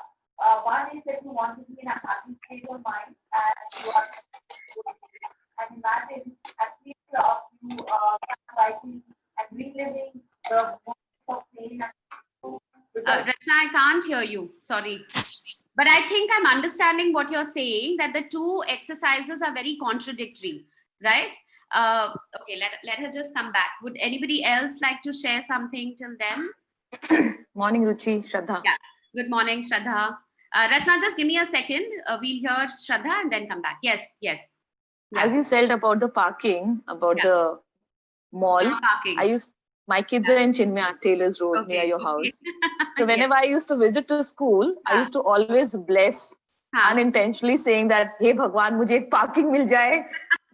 One is that you want to be in a happy state of mind, and you are, and imagine at least you writing and reliving the moments of pain. Rachna, I can't hear you. Sorry. But I think I'm understanding what you're saying, that the two exercises are very contradictory, right? Okay, let her just come back. Would anybody else like to share something till then? Morning, Ruchi, Shraddha. Yeah. Good morning, Shraddha. Rachna, just give me a second. We'll hear Shraddha and then come back. Yes, yes. Yeah. As you said about the parking, about the mall, my kids are in Chinmay Taylor's Road near your house. So whenever I used to visit to school, I used to always bless unintentionally, saying that, "Hey Bhagwan, mujhe ek parking mil jaye,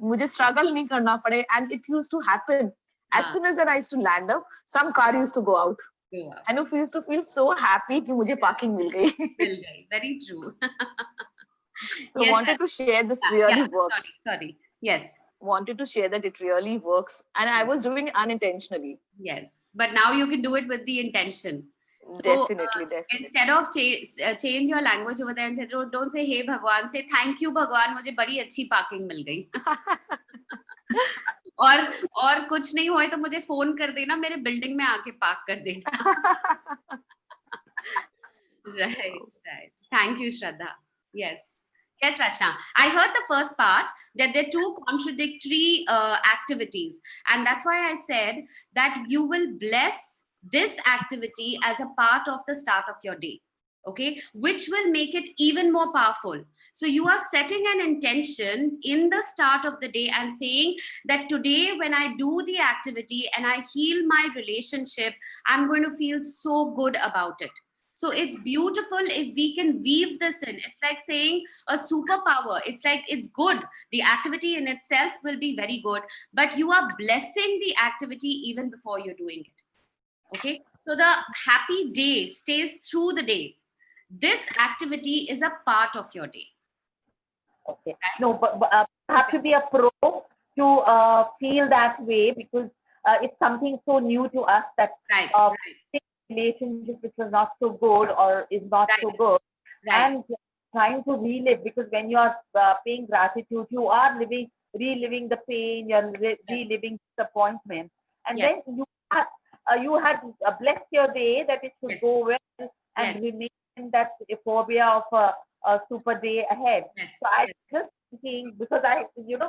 mujhe struggle nahi karna pade." And it used to happen. As soon as I used to land up, some car used to go out. And you used to feel so happy कि मुझे parking मिल गई. Very true. So yes, wanted to share this really works. Sorry. Yes. Wanted to share that it really works, and I was doing it unintentionally. Yes, but now you can do it with the intention. So, definitely. Instead of change your language over there and say, don't say hey Bhagwan, say thank you Bhagwan, मुझे बड़ी अच्छी parking मिल गई. और कुछ नहीं होए तो मुझे फोन कर देना, मेरे बिल्डिंग में आके पार्क कर देना. Right. Thank you, Shraddha. Yes, Rachna. I heard the first part that they're two contradictory activities, and that's why I said that you will bless this activity as a part of the start of your day. Okay, which will make it even more powerful. So you are setting an intention in the start of the day and saying that today when I do the activity and I heal my relationship, I'm going to feel so good about it. So it's beautiful if we can weave this in. It's like saying a superpower. It's like, it's good. The activity in itself will be very good, but you are blessing the activity even before you're doing it. Okay, so the happy day stays through the day. This activity is a part of your day. Okay. No, but have to be a pro to feel that way, because it's something so new to us that relationship which was not so good or is not so good, and trying to relive, because when you are paying gratitude, you are reliving the pain, you're reliving disappointment, and then you had blessed your day that it should go well and remain in that euphoria of a super day ahead. So I just thinking, because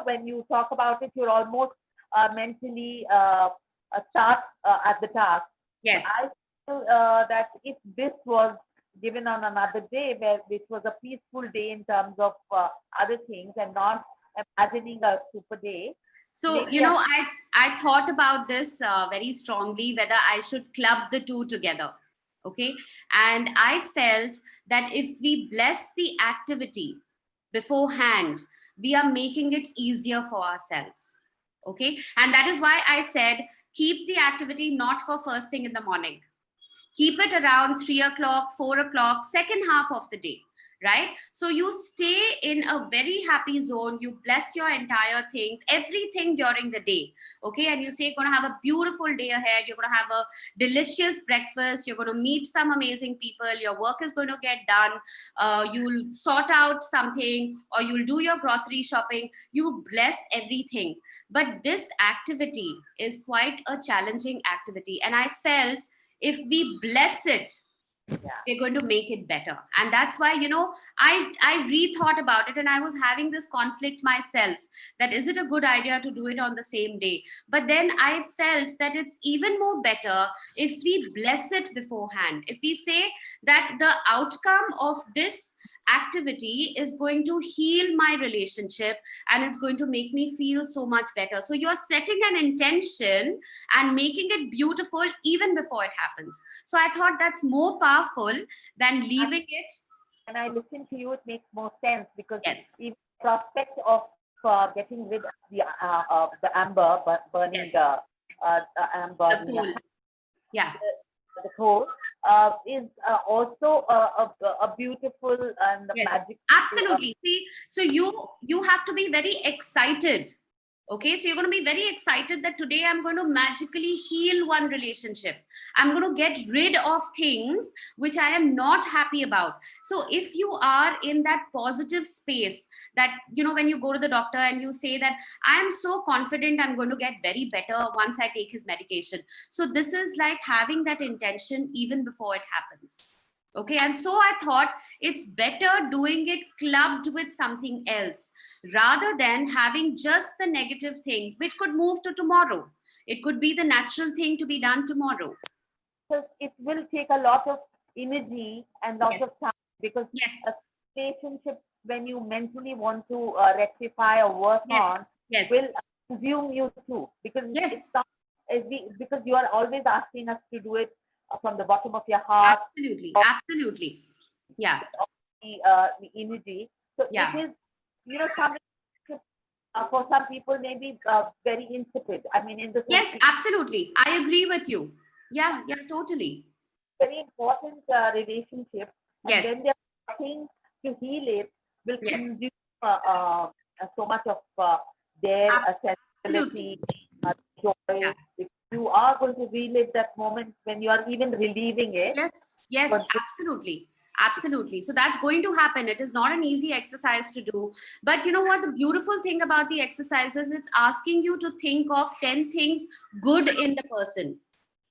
when you talk about it, you're almost mentally start at the task. Yes. So I that if this was given on another day, which was a peaceful day in terms of other things, and not imagining a super day. So, maybe I thought about this very strongly, whether I should club the two together. Okay. And I felt that if we bless the activity beforehand, we are making it easier for ourselves. Okay. And that is why I said, keep the activity not for first thing in the morning. Keep it around 3 o'clock, 4 o'clock, second half of the day, right? So you stay in a very happy zone. You bless your entire things, everything during the day. Okay. And you say, you're going to have a beautiful day ahead. You're going to have a delicious breakfast. You're going to meet some amazing people. Your work is going to get done. You'll sort out something, or you'll do your grocery shopping. You bless everything. But this activity is quite a challenging activity. And I felt, if we bless it, we're going to make it better. And that's why, I rethought about it, and I was having this conflict myself, that is it a good idea to do it on the same day? But then I felt that it's even more better if we bless it beforehand. If we say that the outcome of this activity is going to heal my relationship, and it's going to make me feel so much better. So you're setting an intention and making it beautiful even before it happens. So I thought that's more powerful than leaving it. And I listen to you, it makes more sense, because Yes. the prospect of getting rid of the amber, burning Yes. the amber, The coal. Yeah. the coal, is also a beautiful and Yes, magical. absolutely. See, so you have to be very excited. Okay, so you're going to be very excited that today I'm going to magically heal one relationship. I'm going to get rid of things which I am not happy about. So if you are in that positive space, that, when you go to the doctor and you say that I'm so confident I'm going to get very better once I take his medication. So this is like having that intention even before it happens. Okay, and so I thought it's better doing it clubbed with something else, rather than having just the negative thing, which could move to tomorrow. It could be the natural thing to be done tomorrow. So it will take a lot of energy and lots Yes. of time, because Yes. a relationship, when you mentally want to rectify or work Yes. on, Yes. will consume you too, because Yes. it's not, because you are always asking us to do it from the bottom of your heart. Absolutely. Of Absolutely. Yeah. the energy. So Yeah. it is, some for some people maybe very insipid. I mean, in the sense, Yes, absolutely. I agree with you. Yeah, totally. very important relationship, and Yes. when they're starting to heal it, will Yes. consume so much of their sensibility, joy. Yeah. If you are going to relive that moment when you are even relieving it. Yes, absolutely. Absolutely. So that's going to happen. It is not an easy exercise to do. But you know what? The beautiful thing about the exercise is it's asking you to think of 10 things good in the person.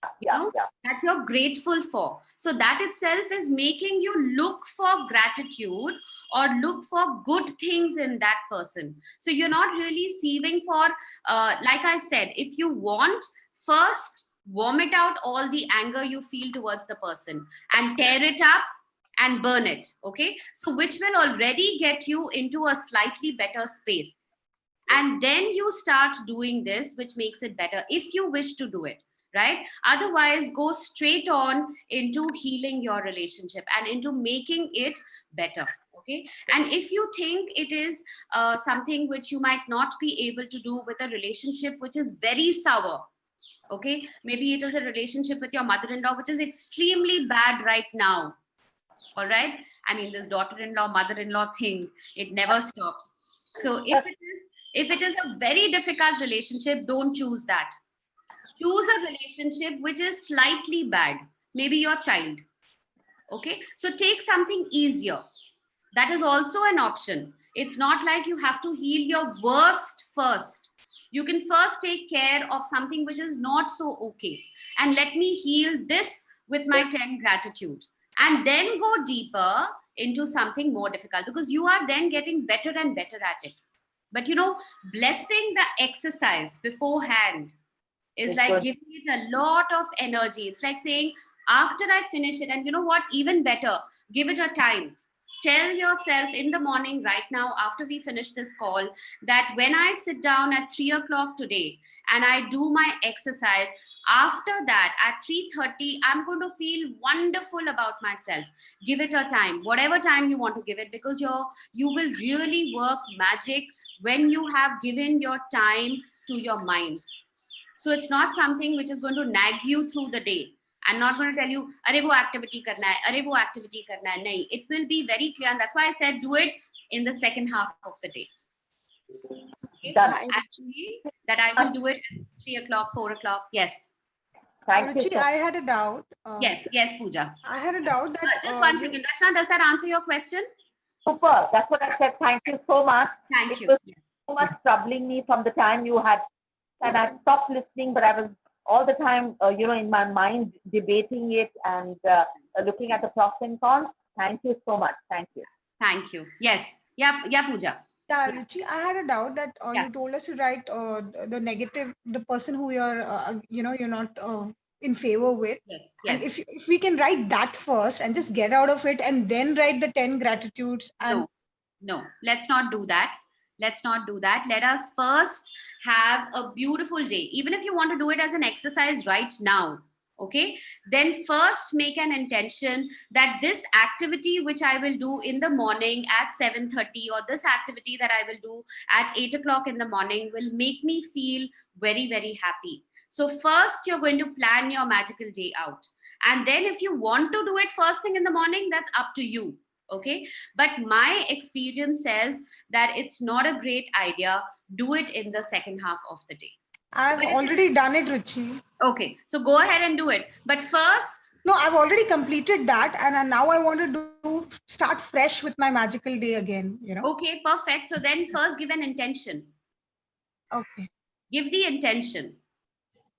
That you're grateful for. So that itself is making you look for gratitude or look for good things in that person. So you're not really sieving for, like I said, if you want, first vomit out all the anger you feel towards the person and tear it up and burn it. Okay. So which will already get you into a slightly better space. And then you start doing this, which makes it better if you wish to do it. Right? Otherwise, go straight on into healing your relationship and into making it better. Okay. And if you think it is something which you might not be able to do with a relationship which is very sour, okay, maybe it is a relationship with your mother-in-law which is extremely bad right now. All right. I mean, this daughter-in-law, mother-in-law thing, it never stops. So if it is a very difficult relationship, don't choose that. Choose a relationship which is slightly bad, maybe your child. Okay, so take something easier. That is also an option. It's not like you have to heal your worst first. You can first take care of something which is not so okay, and let me heal this with my 10 gratitude, and then go deeper into something more difficult, because you are then getting better and better at it. But blessing the exercise beforehand is like giving it a lot of energy. It's like saying, After I finish it, and you know what, even better, give it a time. Tell yourself in the morning right now, after we finish this call, that when I sit down at 3 o'clock today and I do my exercise, after that at 3:30, I'm going to feel wonderful about myself. Give it a time, whatever time you want to give it, because you will really work magic when you have given your time to your mind. So it's not something which is going to nag you through the day. I'm not going to tell you, "Arey wo activity karna hai, arey wo activity karna hai." Nahi, it will be very clear. And that's why I said do it in the second half of the day. Okay? Actually, that I will do it at 3 o'clock, 4 o'clock. Yes. Ruchi, I had a doubt. Yes, Pooja. I had a doubt that just one second, Rachna, does that answer your question? Super. That's what I said. Thank you so much. Thank you. It was so much troubling me from the time you had, and I stopped listening, but I was all the time, in my mind debating it and looking at the pros and cons. Thank you so much. Thank you. Thank you. Yes. Yeah, Pooja. Yeah, Ruchi, I had a doubt that you told us to write the negative, the person who you're, you're not in favor with. Yes. And if we can write that first and just get out of it and then write the 10 gratitudes. And no, let's not do that. Let's not do that. Let us first have a beautiful day. Even if you want to do it as an exercise right now, okay, then first make an intention that this activity which I will do in the morning at 7:30, or this activity that I will do at 8 o'clock in the morning, will make me feel very, very happy. So first you're going to plan your magical day out. And then if you want to do it first thing in the morning, that's up to you. Okay, but my experience says that it's not a great idea. Do it in the second half of the day. I've already done it, Ruchi. Okay, so go ahead and do it. But first, no, I've already completed that, and now I want to start fresh with my magical day again. Okay, perfect. So then first give an intention. Okay. Give the intention.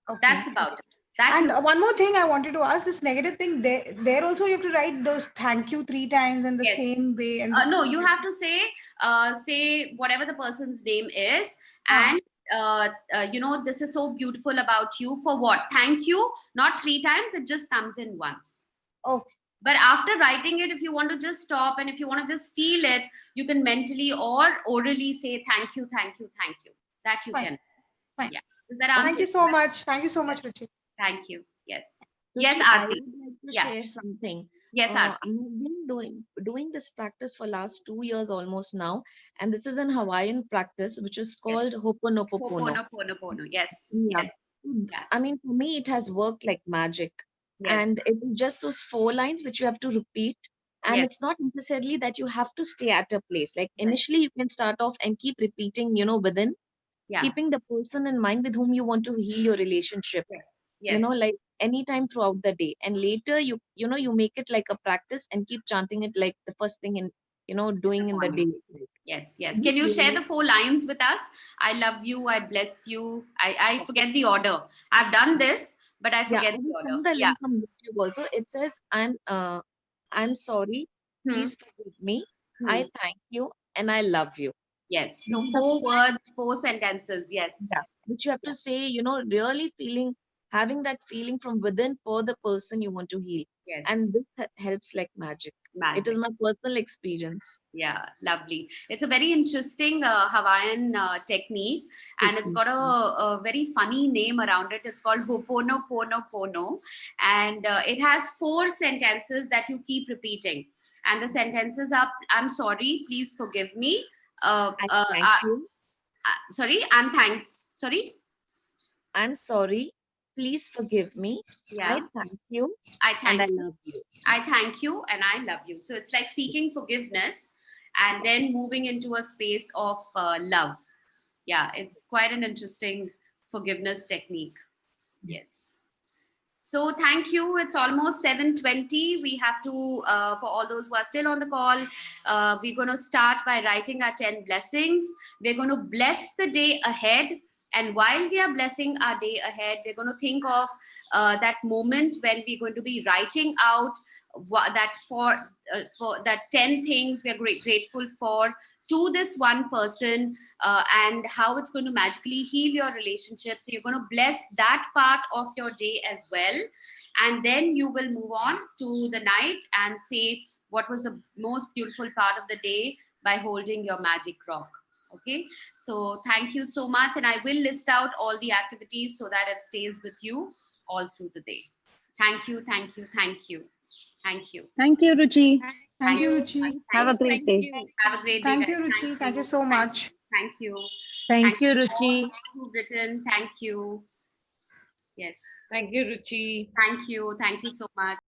Okay. That's about it. And one more thing I wanted to ask, this negative thing, there also you have to write those thank you 3 times in the same way. And no, you have to say whatever the person's name is, and this is so beautiful about you. For what? Thank you, not 3 times. It just comes in once. Okay. But after writing it, if you want to just stop and if you want to just feel it, you can mentally or orally say thank you, thank you, thank you. That you can. Fine. Yeah. Does that answer? Thank you so much. Thank you so much, Ruchi. Thank you. Yes. Ruchi, yes, I Aarti. would like to share something. Yes, Aarti. I've been doing this practice for last 2 years almost now, and this is an Hawaiian practice which is called Ho'oponopono. Ho'oponopono. Yes. Yeah. I mean, for me, it has worked like magic. And it's just those 4 lines which you have to repeat. And it's not necessarily that you have to stay at a place. Like initially, you can start off and keep repeating, within, keeping the person in mind with whom you want to heal your relationship. Like anytime throughout the day. And later, you make it like a practice and keep chanting it like the first thing in, doing in the day. Yes. Can you share the 4 lines with us? I love you. I bless you. I forget the order. I've done this, but I forget the order. The link from YouTube also. It says, I'm sorry. Please forgive me. I thank you and I love you. Yes. So 4 words, 4 sentences. Yes. Yeah. Which you have to say, really having that feeling from within for the person you want to heal. Yes. And this helps like magic. It is my personal experience. Yeah, lovely. It's a very interesting Hawaiian technique, and it's got a very funny name around it. It's called Ho'oponopono, and it has 4 sentences that you keep repeating. And the sentences are: I'm sorry, please forgive me. Thank you. Sorry. I'm sorry. Please forgive me. Yeah. I thank you. And I love you. I thank you and I love you. So it's like seeking forgiveness and then moving into a space of love. Yeah, it's quite an interesting forgiveness technique. Yes. So thank you. It's almost 7:20. We have to, for all those who are still on the call, we're going to start by writing our 10 blessings. We're going to bless the day ahead. And while we are blessing our day ahead, we're going to think of that moment when we're going to be writing out that for that 10 things we're grateful for to this one person, and how it's going to magically heal your relationship. So you're going to bless that part of your day as well. And then you will move on to the night and say what was the most beautiful part of the day by holding your magic rock. Okay, so thank you so much. And I will list out all the activities so that it stays with you all through the day. Thank you, thank you, thank you. Thank you. Thank you, Ruchi. Thank you, Ruchi. Have a great day. Have a great day. Thank Guys. you, Ruchi. Thank you so much. Thank you. Thank you, all Ruchi. who've written. Thank you. Yes. Thank you, Ruchi. Thank you. Thank you so much.